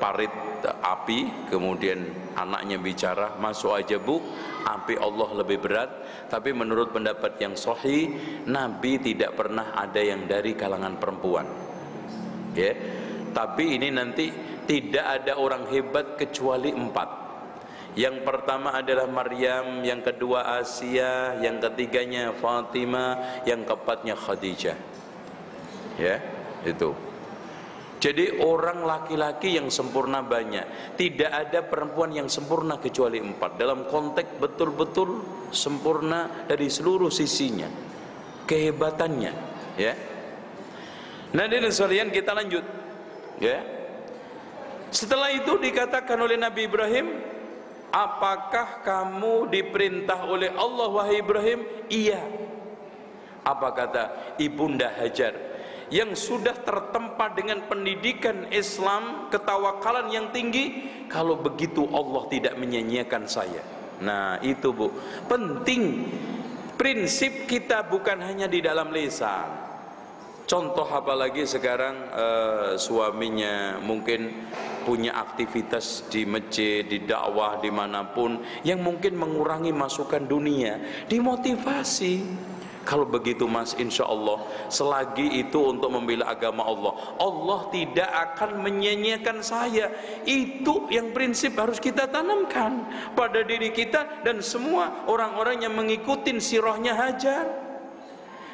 parit api, kemudian anaknya bicara, masuk aja Bu, api Allah lebih berat. Tapi menurut pendapat yang sahih, Nabi tidak pernah ada yang dari kalangan perempuan ya. Tapi ini nanti tidak ada orang hebat kecuali 4. Yang pertama adalah Maryam, yang kedua Asia, yang ketiganya Fatimah, yang keempatnya Khadijah. Ya, itu. Jadi orang laki-laki yang sempurna banyak, tidak ada perempuan yang sempurna kecuali 4. Dalam konteks betul-betul sempurna dari seluruh sisinya, kehebatannya. Ya. Nah, dari sekalian kita lanjut. Ya. Setelah itu dikatakan oleh Nabi Ibrahim, apakah kamu diperintah oleh Allah wahai Ibrahim? Iya. Apa kata Ibunda Hajar yang sudah tertempa dengan pendidikan Islam, ketawakalan yang tinggi? Kalau begitu Allah tidak menyia-nyiakan saya. Nah itu Bu, penting. Prinsip kita bukan hanya di dalam lisan. Contoh apalagi sekarang suaminya mungkin punya aktivitas di masjid, di dakwah, dimanapun yang mungkin mengurangi masukan dunia, dimotivasi. Kalau begitu Mas, insya Allah selagi itu untuk membela agama Allah, Allah tidak akan menyia-nyiakan saya. Itu yang prinsip harus kita tanamkan pada diri kita dan semua orang-orang yang mengikuti sirahnya Hajar.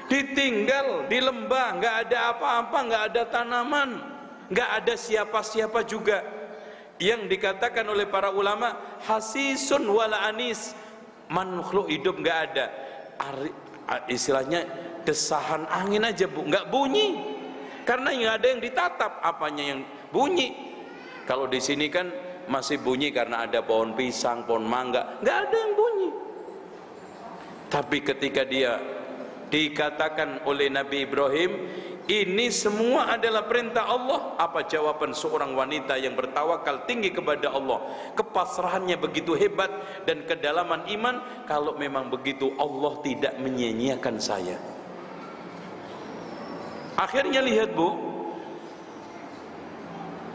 Ditinggal di lembah, nggak ada apa-apa, nggak ada tanaman, nggak ada siapa-siapa juga. Yang dikatakan oleh para ulama, hasisun wala anis, makhluk hidup nggak ada. Istilahnya desahan angin aja Bu, nggak bunyi, karena nggak ada yang ditatap. Apanya yang bunyi? Kalau di sini kan masih bunyi karena ada pohon pisang, pohon mangga, nggak ada yang bunyi. Tapi ketika dia dikatakan oleh Nabi Ibrahim, ini semua adalah perintah Allah. Apa jawaban seorang wanita yang bertawakal tinggi kepada Allah, kepasrahannya begitu hebat dan kedalaman iman? Kalau memang begitu, Allah tidak menyia-nyiakan saya. Akhirnya lihat Bu,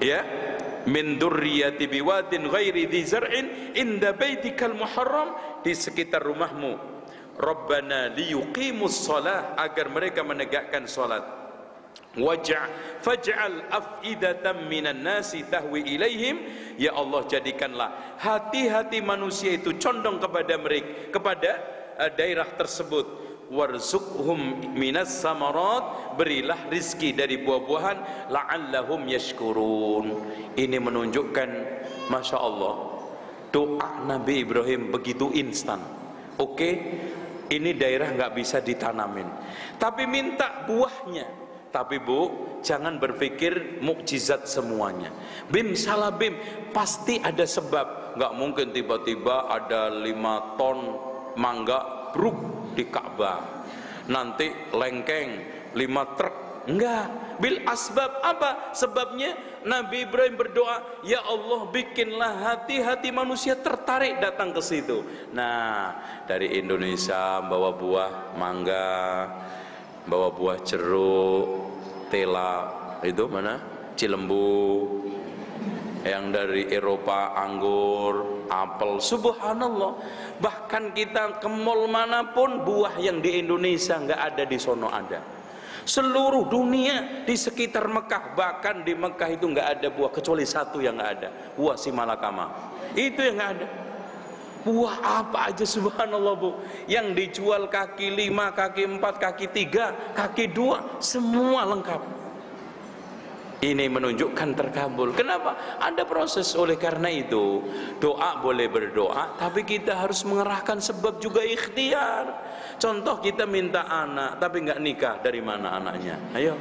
ya, min dzurriyyati biwadin ghairi dzi zar'in inda baitikal muharram, di sekitar rumahmu, Rabbana liyuqimus shalah, agar mereka menegakkan salat. Faj'al af'idatan minan nasi tahwi ilaihim, ya Allah jadikanlah hati-hati manusia itu condong kepada mereka, kepada daerah tersebut. Warzuqhum minas samarat, berilah rizki dari buah-buahan, la'allahum yashkurun. Ini menunjukkan Masya Allah, doa Nabi Ibrahim begitu instan. Oke, ini daerah nggak bisa ditanamin, tapi minta buahnya. Tapi Bu, jangan berpikir mukjizat semuanya. Bim salah bim, pasti ada sebab. Nggak mungkin tiba-tiba ada 5 ton mangga bruk di Ka'bah, nanti lengkeng 5 truk. Enggak. Bil asbab. Apa sebabnya? Nabi Ibrahim berdoa, ya Allah bikinlah hati-hati manusia tertarik datang ke situ. Nah, dari Indonesia bawa buah mangga, bawa buah jeruk, tela, itu mana? Cilembu, yang dari Eropa anggur, apel, subhanallah. Bahkan kita ke mall manapun, buah yang di Indonesia nggak ada, di sono ada. Seluruh dunia di sekitar Mekah, bahkan di Mekah itu nggak ada buah kecuali satu yang nggak ada, buah si malakama. Itu yang nggak ada. Buah apa aja subhanallah Bu, yang dijual kaki 5, kaki 4, kaki 3, kaki 2, semua lengkap. Ini menunjukkan terkabul. Kenapa? Ada proses. Oleh karena itu, doa boleh berdoa, tapi kita harus mengerahkan sebab juga ikhtiar. Contoh, kita minta anak tapi nggak nikah, dari mana anaknya? Ayo.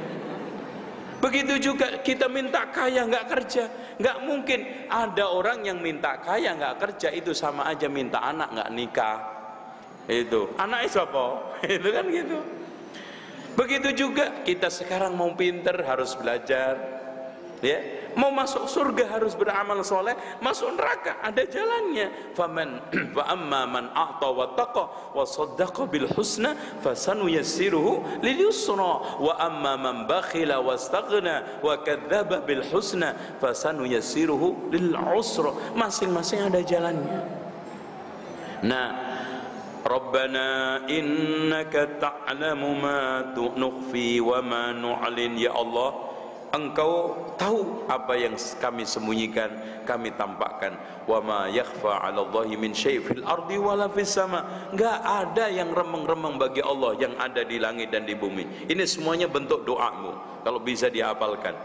Begitu juga kita minta kaya nggak kerja, nggak mungkin. Ada orang yang minta kaya nggak kerja, itu sama aja minta anak nggak nikah. Itu anaknya siapa? Itu kan gitu. Begitu juga kita sekarang mau pinter harus belajar, ya. Mau masuk surga harus beramal soleh, masuk neraka ada jalannya. Fa amma man a'ta wa taqa wa saddaqa bil husna fasanuyassiruhu lil yusra wa amma man bakhila wastaghna wa kadzdzaba bil husna fasanuyassiruhu lil usra. Masing-masing ada jalannya. Nah, Rabbana innaka ta'lamu ma nukhfi wa ma nu'lin. Ya Allah, Engkau tahu apa yang kami sembunyikan, kami tampakkan. Wa ma yakhfa 'ala Allahi min syai' fil ardi wala fis sama. Enggak ada yang remeng-remeng bagi Allah yang ada di langit dan di bumi. Ini semuanya bentuk doamu kalau bisa dihafalkan.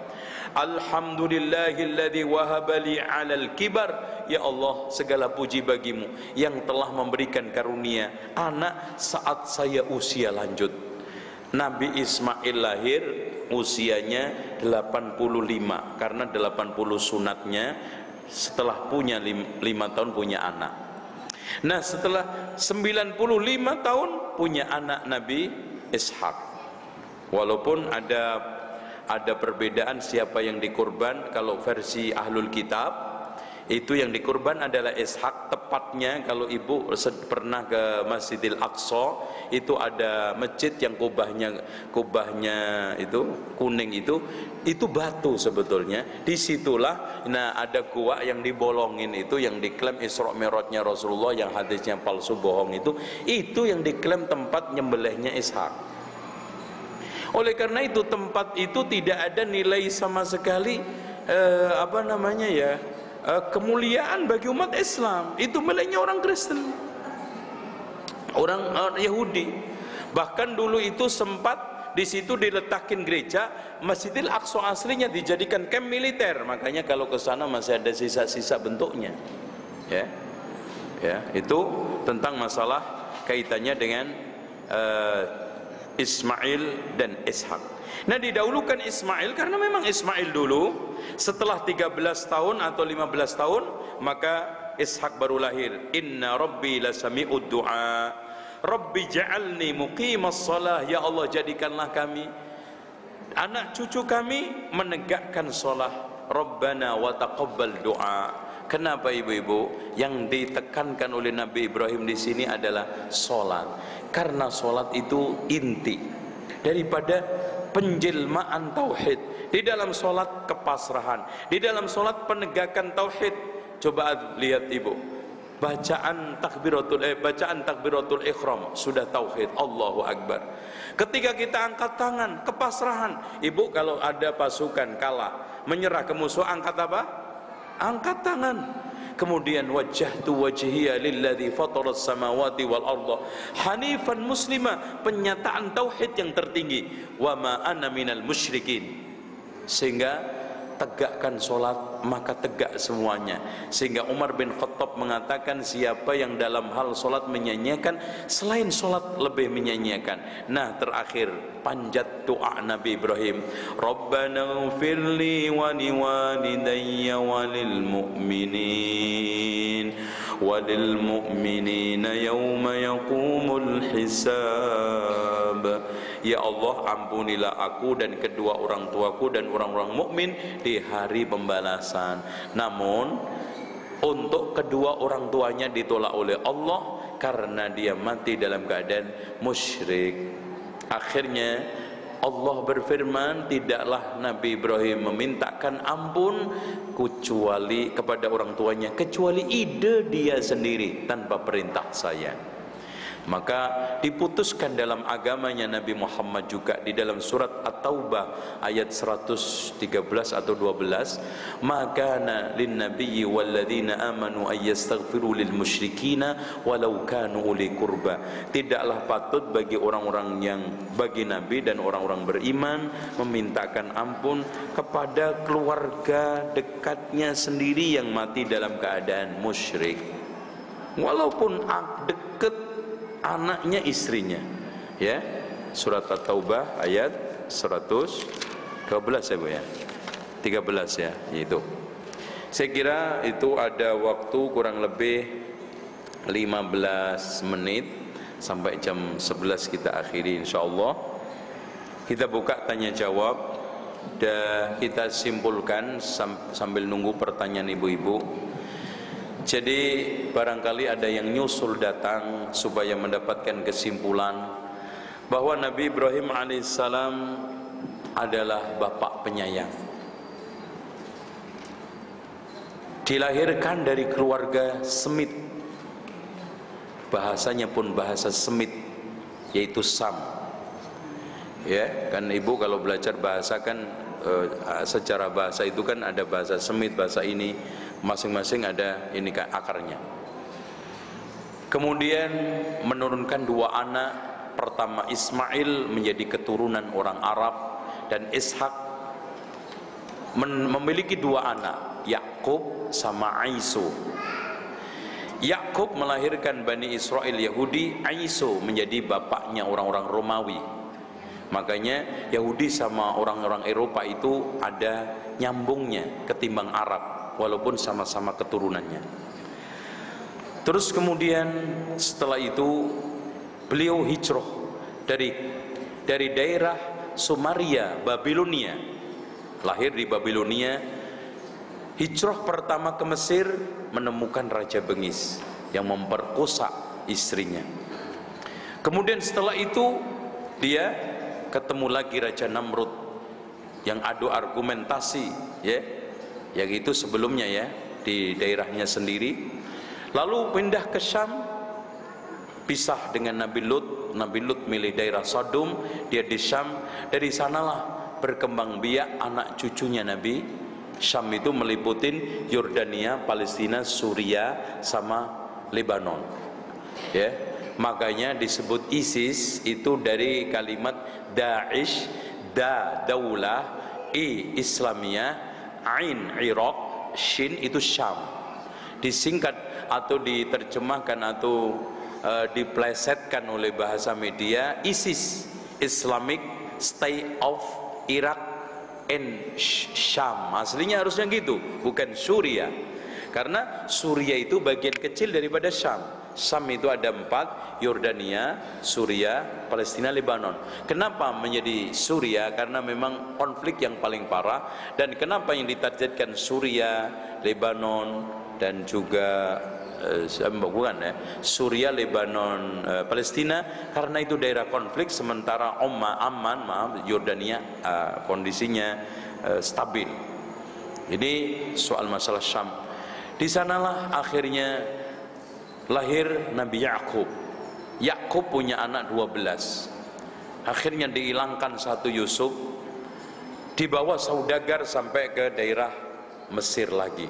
Alhamdulillahilladzi wahaba li 'alal kibar. Ya Allah, segala puji bagimu yang telah memberikan karunia anak saat saya usia lanjut. Nabi Ismail lahir usianya 85, karena 80 sunatnya setelah punya 5 tahun punya anak. Nah, setelah 95 tahun punya anak Nabi Ishak. Walaupun ada perbedaan siapa yang dikurban. Kalau versi Ahlul Kitab itu yang dikurban adalah Ishak. Tepatnya kalau ibu pernah ke Masjidil Aqsa, itu ada masjid yang kubahnya itu kuning, itu batu sebetulnya. Disitulah, nah ada gua yang dibolongin, itu yang diklaim Isra Mi'rajnya Rasulullah, yang hadisnya palsu bohong, itu yang diklaim tempat nyembelihnya Ishak. Oleh karena itu tempat itu tidak ada nilai sama sekali kemuliaan bagi umat Islam. Itu miliknya orang Kristen, orang Yahudi. Bahkan dulu itu sempat di situ diletakin gereja. Masjidil Aqsa aslinya dijadikan kamp militer, makanya kalau ke sana masih ada sisa-sisa bentuknya. Ya, itu tentang masalah kaitannya dengan Ismail dan Ishak. Nah, didahulukan Ismail karena memang Ismail dulu setelah 13 tahun atau 15 tahun maka Ishak baru lahir. Inna rabbi lasami'ud du'a. Rabbi ja'alni muqimas shalah. Ya Allah, jadikanlah kami, anak cucu kami, menegakkan shalah. Rabbana wa taqabbal du'a. Kenapa ibu-ibu? Yang ditekankan oleh Nabi Ibrahim di sini adalah salat. Karena salat itu inti daripada penjelmaan tauhid. Di dalam salat kepasrahan, di dalam salat penegakan tauhid. Coba lihat ibu, bacaan takbiratul ihram sudah tauhid, Allahu Akbar. Ketika kita angkat tangan, kepasrahan. Ibu kalau ada pasukan kalah, menyerah ke musuh, angkat apa? Angkat tangan. Kemudian wajjahtu wajhiya lilladzi fataras samawati wal arda hanifan muslima, penyataan tauhid yang tertinggi. Wa ma ana minal musyrikin. Sehingga tegakkan solat maka tegak semuanya. Sehingga Umar bin Khattab mengatakan, siapa yang dalam hal solat menyanyiakan, selain solat lebih menyanyiakan. Nah, terakhir panjat doa Nabi Ibrahim, Rabbana ghfirli wa liwalidayya walil mu'minina yawma yaqumul hisab. Ya Allah, ampunilah aku dan kedua orang tuaku dan orang-orang mukmin di hari pembalasan. Namun untuk kedua orang tuanya ditolak oleh Allah karena dia mati dalam keadaan musyrik. Akhirnya Allah berfirman, tidaklah Nabi Ibrahim memintakan ampun kecuali kepada orang tuanya, kecuali ide dia sendiri tanpa perintah saya. Maka diputuskan dalam agamanya Nabi Muhammad juga di dalam surat At-Taubah ayat 113 atau 12, maka lin nabiyyi walladzina amanu ay yastaghfiru lil musyrikina walau kanu uli qurba. Tidaklah patut bagi orang-orang yang bagi nabi dan orang-orang beriman memintakan ampun kepada keluarga dekatnya sendiri yang mati dalam keadaan musyrik, walaupun dekat anaknya, istrinya. Ya, surat At-Taubah ayat 112 ya Bu ya, 13 ya, itu. Saya kira itu ada waktu kurang lebih 15 menit sampai jam 11 kita akhiri insyaallah. Kita buka tanya jawab dan kita simpulkan sambil nunggu pertanyaan ibu-ibu. Jadi barangkali ada yang nyusul datang supaya mendapatkan kesimpulan bahwa Nabi Ibrahim alaihissalam adalah bapak penyayang. Dilahirkan dari keluarga Semit, bahasanya pun bahasa Semit, yaitu Sam. Ya, kan ibu kalau belajar bahasa kan secara bahasa itu kan ada bahasa Semit, bahasa ini masing-masing ada ini kan akarnya. Kemudian menurunkan dua anak, pertama Ismail menjadi keturunan orang Arab, dan Ishak memiliki dua anak, Yakub sama Aisu. Yakub melahirkan Bani Israel Yahudi, Aisu menjadi bapaknya orang-orang Romawi. Makanya Yahudi sama orang-orang Eropa itu ada nyambungnya ketimbang Arab, walaupun sama-sama keturunannya. Terus kemudian setelah itu beliau hijrah dari daerah Sumeria, Babilonia, lahir di Babilonia. Hijrah pertama ke Mesir, menemukan Raja Bengis yang memperkosa istrinya. Kemudian setelah itu dia ketemu lagi Raja Namrud yang adu argumentasi, ya, yang itu sebelumnya ya di daerahnya sendiri. Lalu pindah ke Syam, pisah dengan Nabi Lut. Nabi Lut milih daerah Sodom, dia di Syam. Dari sanalah berkembang biak anak cucunya Nabi. Syam itu meliputin Yordania, Palestina, Suria sama Lebanon. Ya, makanya disebut ISIS itu dari kalimat Daesh, daulah, Islamiyah, Ain Iraq, Shin itu Syam. Disingkat atau diterjemahkan atau diplesetkan oleh bahasa media ISIS, Islamic State of Iraq and Syam. Aslinya harusnya gitu, bukan Suria, karena Suria itu bagian kecil daripada Syam. Syam itu ada 4, Yordania, Suria, Palestina, Lebanon. Kenapa menjadi Suria? Karena memang konflik yang paling parah. Dan kenapa yang ditargetkan Suria, Lebanon, dan juga Suria, Lebanon, Palestina, karena itu daerah konflik. Sementara Yordania kondisinya stabil. Ini soal masalah Syam. Di sanalah akhirnya lahir Nabi Yakub. Yakub punya anak 12. Akhirnya dihilangkan satu Yusuf, dibawa saudagar sampai ke daerah Mesir lagi.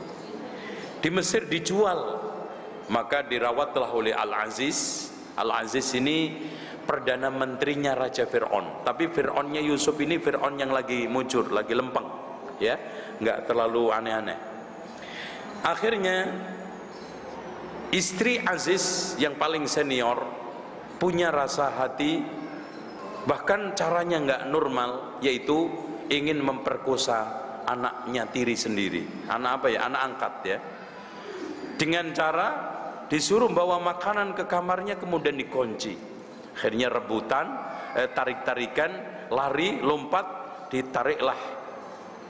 Di Mesir dijual, maka dirawatlah oleh Al-Aziz. Al-Aziz ini perdana menterinya Raja Fir'aun. Tapi Fir'aunnya Yusuf ini Fir'aun yang lagi mujur, lagi lempeng, ya, nggak terlalu aneh-aneh. Akhirnya istri Aziz yang paling senior punya rasa hati, bahkan caranya nggak normal, yaitu ingin memperkosa anaknya tiri sendiri. Anak apa ya? Anak angkat ya. Dengan cara disuruh bawa makanan ke kamarnya, kemudian dikunci. Akhirnya rebutan, tarik-tarikan, lari, lompat, ditariklah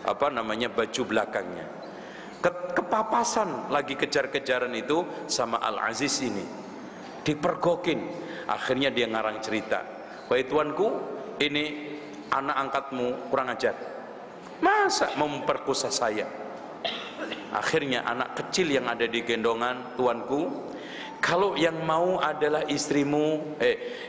baju belakangnya. Kepapasan lagi kejar-kejaran itu sama Al-Aziz ini, dipergokin. Akhirnya dia ngarang cerita, wahai tuanku, ini anak angkatmu kurang ajar, masa memperkosa saya? Akhirnya anak kecil yang ada di gendongan, tuanku, kalau yang mau adalah istrimu,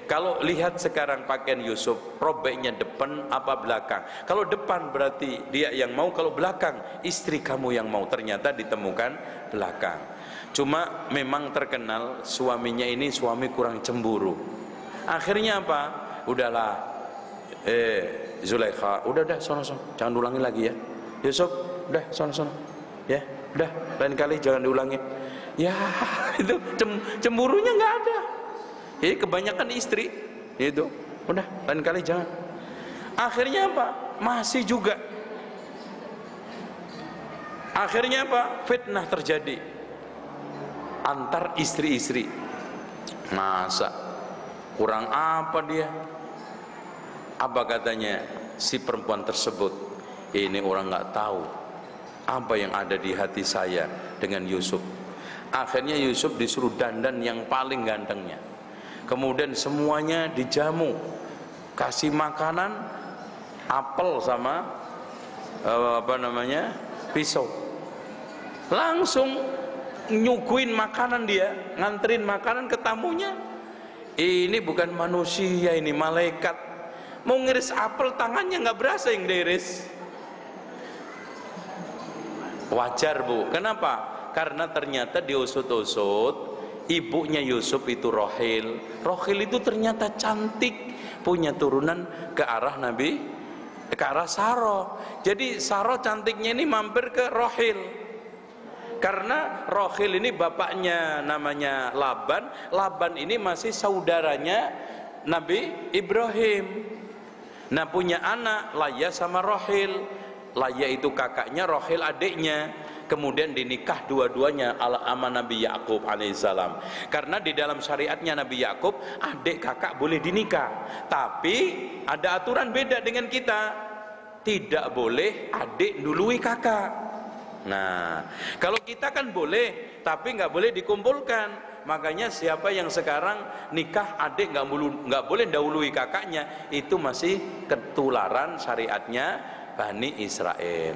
kalau lihat sekarang pakaian Yusuf, robeknya depan apa belakang? Kalau depan berarti dia yang mau, kalau belakang istri kamu yang mau. Ternyata ditemukan belakang. Cuma memang terkenal suaminya ini suami kurang cemburu. Akhirnya apa? Udahlah, Zulaikha, udah sono, jangan ulangi lagi ya. Yusuf, udah sono. Ya, udah lain kali jangan diulangi. Ya, itu cemburunya nggak ada. Kebanyakan istri itu, udah lain kali jangan. Akhirnya apa? Masih juga. Akhirnya apa? Fitnah terjadi antar istri-istri. Masa kurang apa dia? Apa katanya si perempuan tersebut? Ini orang nggak tahu apa yang ada di hati saya dengan Yusuf. Akhirnya Yusuf disuruh dandan yang paling gantengnya, kemudian semuanya dijamu, kasih makanan apel sama pisau. Langsung nyuguhin makanan, dia nganterin makanan ke tamunya. Ini bukan manusia, ini malaikat. Mau ngiris apel tangannya nggak berasa yang diiris. Wajar bu, kenapa? Karena ternyata diusut-usut ibunya Yusuf itu Rohil. Rohil itu ternyata cantik, punya turunan ke arah Saro. Jadi Saro cantiknya ini mampir ke Rohil. Karena Rohil ini bapaknya namanya Laban. Laban ini masih saudaranya Nabi Ibrahim. Nah punya anak Laya sama Rohil. Laya itu kakaknya, Rohil adiknya. Kemudian dinikah dua-duanya sama Nabi Yakub alaihissalam. Karena di dalam syariatnya Nabi Yakub, adik kakak boleh dinikah. Tapi ada aturan beda dengan kita. Tidak boleh adik dului kakak. Nah, kalau kita kan boleh, tapi nggak boleh dikumpulkan. Makanya siapa yang sekarang nikah adik nggak boleh dahului kakaknya, itu masih ketularan syariatnya Bani Israel.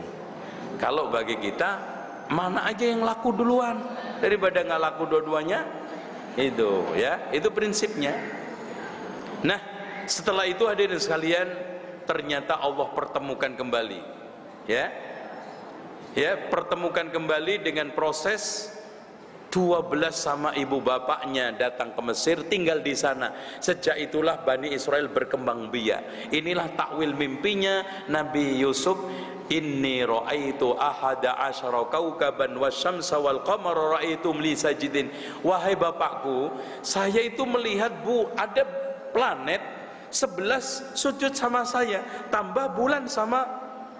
Kalau bagi kita, mana aja yang laku duluan daripada nggak laku dua-duanya, itu ya, itu prinsipnya. Nah, setelah itu hadirin sekalian, ternyata Allah pertemukan kembali, ya, pertemukan kembali dengan proses 12 sama ibu bapaknya datang ke Mesir, tinggal di sana. Sejak itulah Bani Israel berkembang biak. Inilah takwil mimpinya Nabi Yusuf. Inni ra'aitu ahada asyara kaukaban wasyamsa wal qamara ra'aitum li sajidin. Wahai bapakku, saya itu melihat ada planet 11 sujud sama saya, tambah bulan sama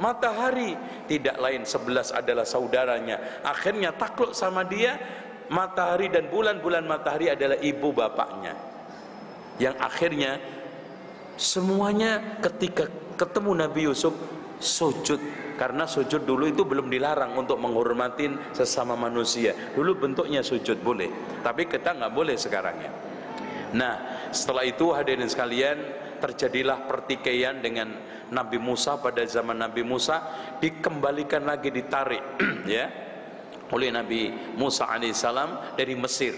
matahari, tidak lain 11 adalah saudaranya. Akhirnya takluk sama dia. Matahari dan bulan matahari adalah ibu bapaknya. Yang akhirnya semuanya ketika ketemu Nabi Yusuf sujud. Karena sujud dulu itu belum dilarang untuk menghormatin sesama manusia. Dulu bentuknya sujud boleh, tapi kita nggak boleh sekarangnya. Nah, setelah itu hadirin sekalian, terjadilah pertikaian dengan Nabi Musa. Pada zaman Nabi Musa dikembalikan lagi, ditarik ya, oleh Nabi Musa alaihissalam dari Mesir.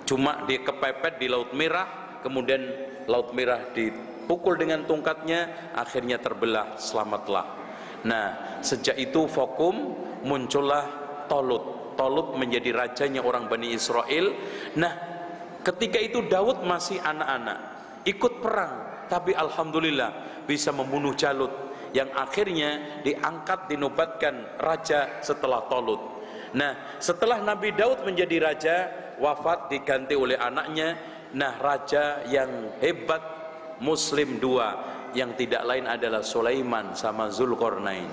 Cuma dia kepepet di Laut Merah, kemudian Laut Merah dipukul dengan tongkatnya, akhirnya terbelah, selamatlah. Nah, sejak itu vakum, muncullah Tolut. Tolut menjadi rajanya orang Bani Israel. Nah, ketika itu Daud masih anak-anak, ikut perang, tapi alhamdulillah bisa membunuh Jalut, yang akhirnya diangkat, dinobatkan raja setelah Tolut. Nah, setelah Nabi Daud menjadi raja, wafat, diganti oleh anaknya. Nah, raja yang hebat, Muslim dua, yang tidak lain adalah Sulaiman sama Zulkarnain.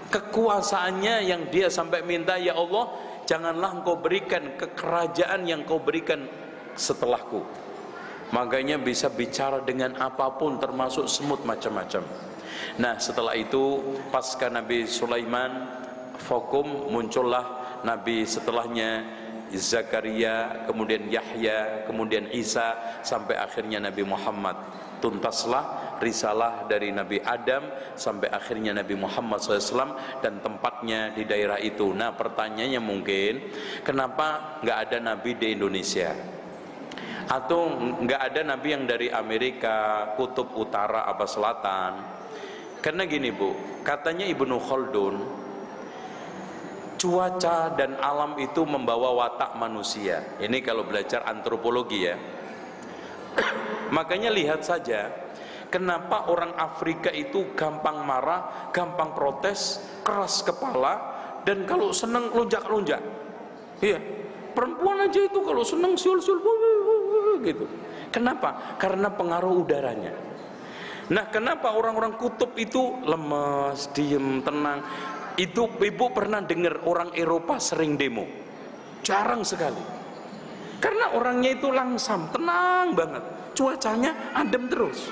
Kekuasaannya yang dia sampai minta, ya Allah, janganlah engkau berikan kekerajaan yang kau berikan setelahku. Makanya bisa bicara dengan apapun, termasuk semut macam-macam. Nah, setelah itu pasca Nabi Sulaiman vakum, muncullah Nabi setelahnya, Zakaria, kemudian Yahya, kemudian Isa, sampai akhirnya Nabi Muhammad. Tuntaslah risalah dari Nabi Adam sampai akhirnya Nabi Muhammad SAW, dan tempatnya di daerah itu. Nah, pertanyaannya mungkin, kenapa nggak ada Nabi di Indonesia? Atau nggak ada Nabi yang dari Amerika, kutub utara apa selatan? Karena gini Bu, katanya Ibnu Khaldun, cuaca dan alam itu membawa watak manusia. Ini kalau belajar antropologi ya. Makanya lihat saja, kenapa orang Afrika itu gampang marah, gampang protes, keras kepala, dan kalau senang lonjak-lonjak. Iya, perempuan aja itu kalau senang sul-sul gitu. Kenapa? Karena pengaruh udaranya. Nah, kenapa orang-orang kutub itu lemes, diem, tenang? Itu ibu pernah dengar orang Eropa sering demo? Jarang sekali. Karena orangnya itu langsam, tenang banget, cuacanya adem terus.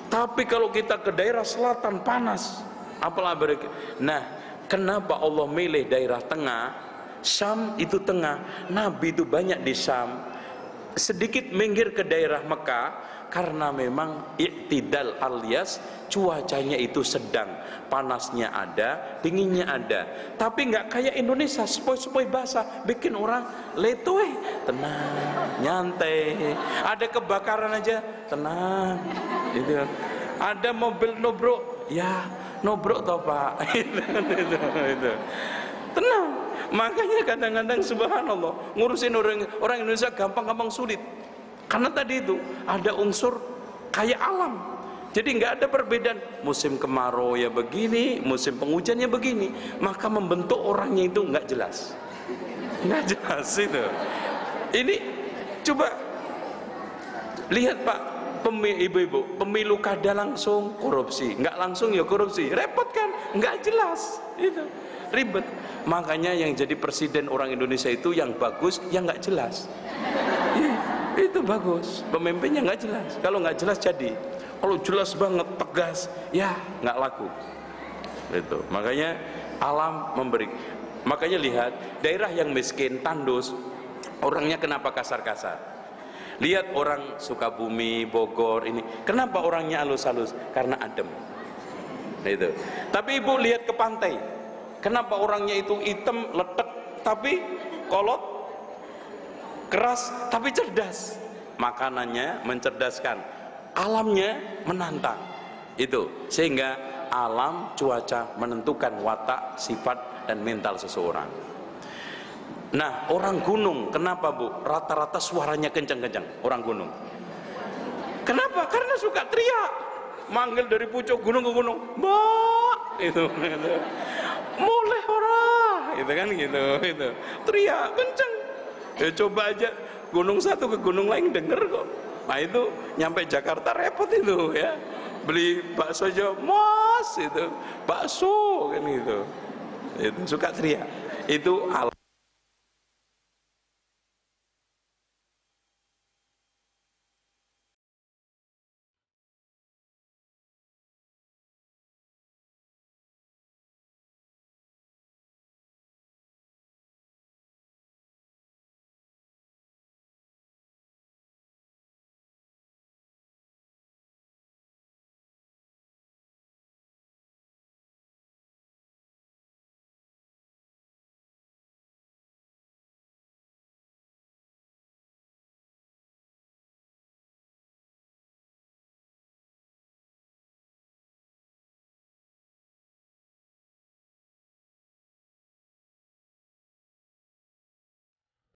Tapi kalau kita ke daerah selatan panas, apalagi. Nah, kenapa Allah milih daerah tengah? Syam itu tengah. Nabi itu banyak di Syam, sedikit minggir ke daerah Mekah, karena memang iktidal alias cuacanya itu sedang, panasnya ada, dinginnya ada. Tapi nggak kayak Indonesia, sepoi-sepoi basah, bikin orang letoy, tenang, nyantai. Ada kebakaran aja, tenang. Itu. Ada mobil nobrok, ya nobrok toh Pak. itu. Tenang. Makanya kadang-kadang subhanallah, ngurusin orang Indonesia gampang-gampang sulit. Karena tadi itu ada unsur kayak alam. Jadi nggak ada perbedaan. Musim kemarau ya begini, musim penghujannya begini. Maka membentuk orangnya itu nggak jelas. Nggak jelas itu. Ini coba lihat Pak, ibu-ibu, pemilu kada langsung korupsi, nggak langsung ya korupsi. Repot kan? Nggak jelas. Itu ribet. Makanya yang jadi presiden orang Indonesia itu yang bagus, yang nggak jelas. Itu bagus, pemimpinnya nggak jelas. Kalau nggak jelas jadi, kalau jelas banget tegas, ya nggak laku. Itu makanya alam memberi. Makanya lihat daerah yang miskin, tandus, orangnya kenapa kasar-kasar. Lihat orang Sukabumi, Bogor ini, kenapa orangnya halus-halus? Karena adem. Itu. Tapi ibu lihat ke pantai, kenapa orangnya itu hitam, letek, tapi kolot, keras tapi cerdas. Makanannya mencerdaskan, alamnya menantang. Itu sehingga alam, cuaca menentukan watak, sifat dan mental seseorang. Nah, orang gunung kenapa Bu? Rata-rata suaranya kencang-kencang orang gunung. Kenapa? Karena suka teriak, manggil dari pucuk gunung ke gunung, Mbak, itu. Mulai orang, itu kan gitu, itu teriak kencang. Ya coba aja gunung satu ke gunung lain denger kok. Nah itu nyampe Jakarta repot itu ya. Beli bakso aja, Mas, itu bakso kan gitu. Itu suka teriak. Itu alam.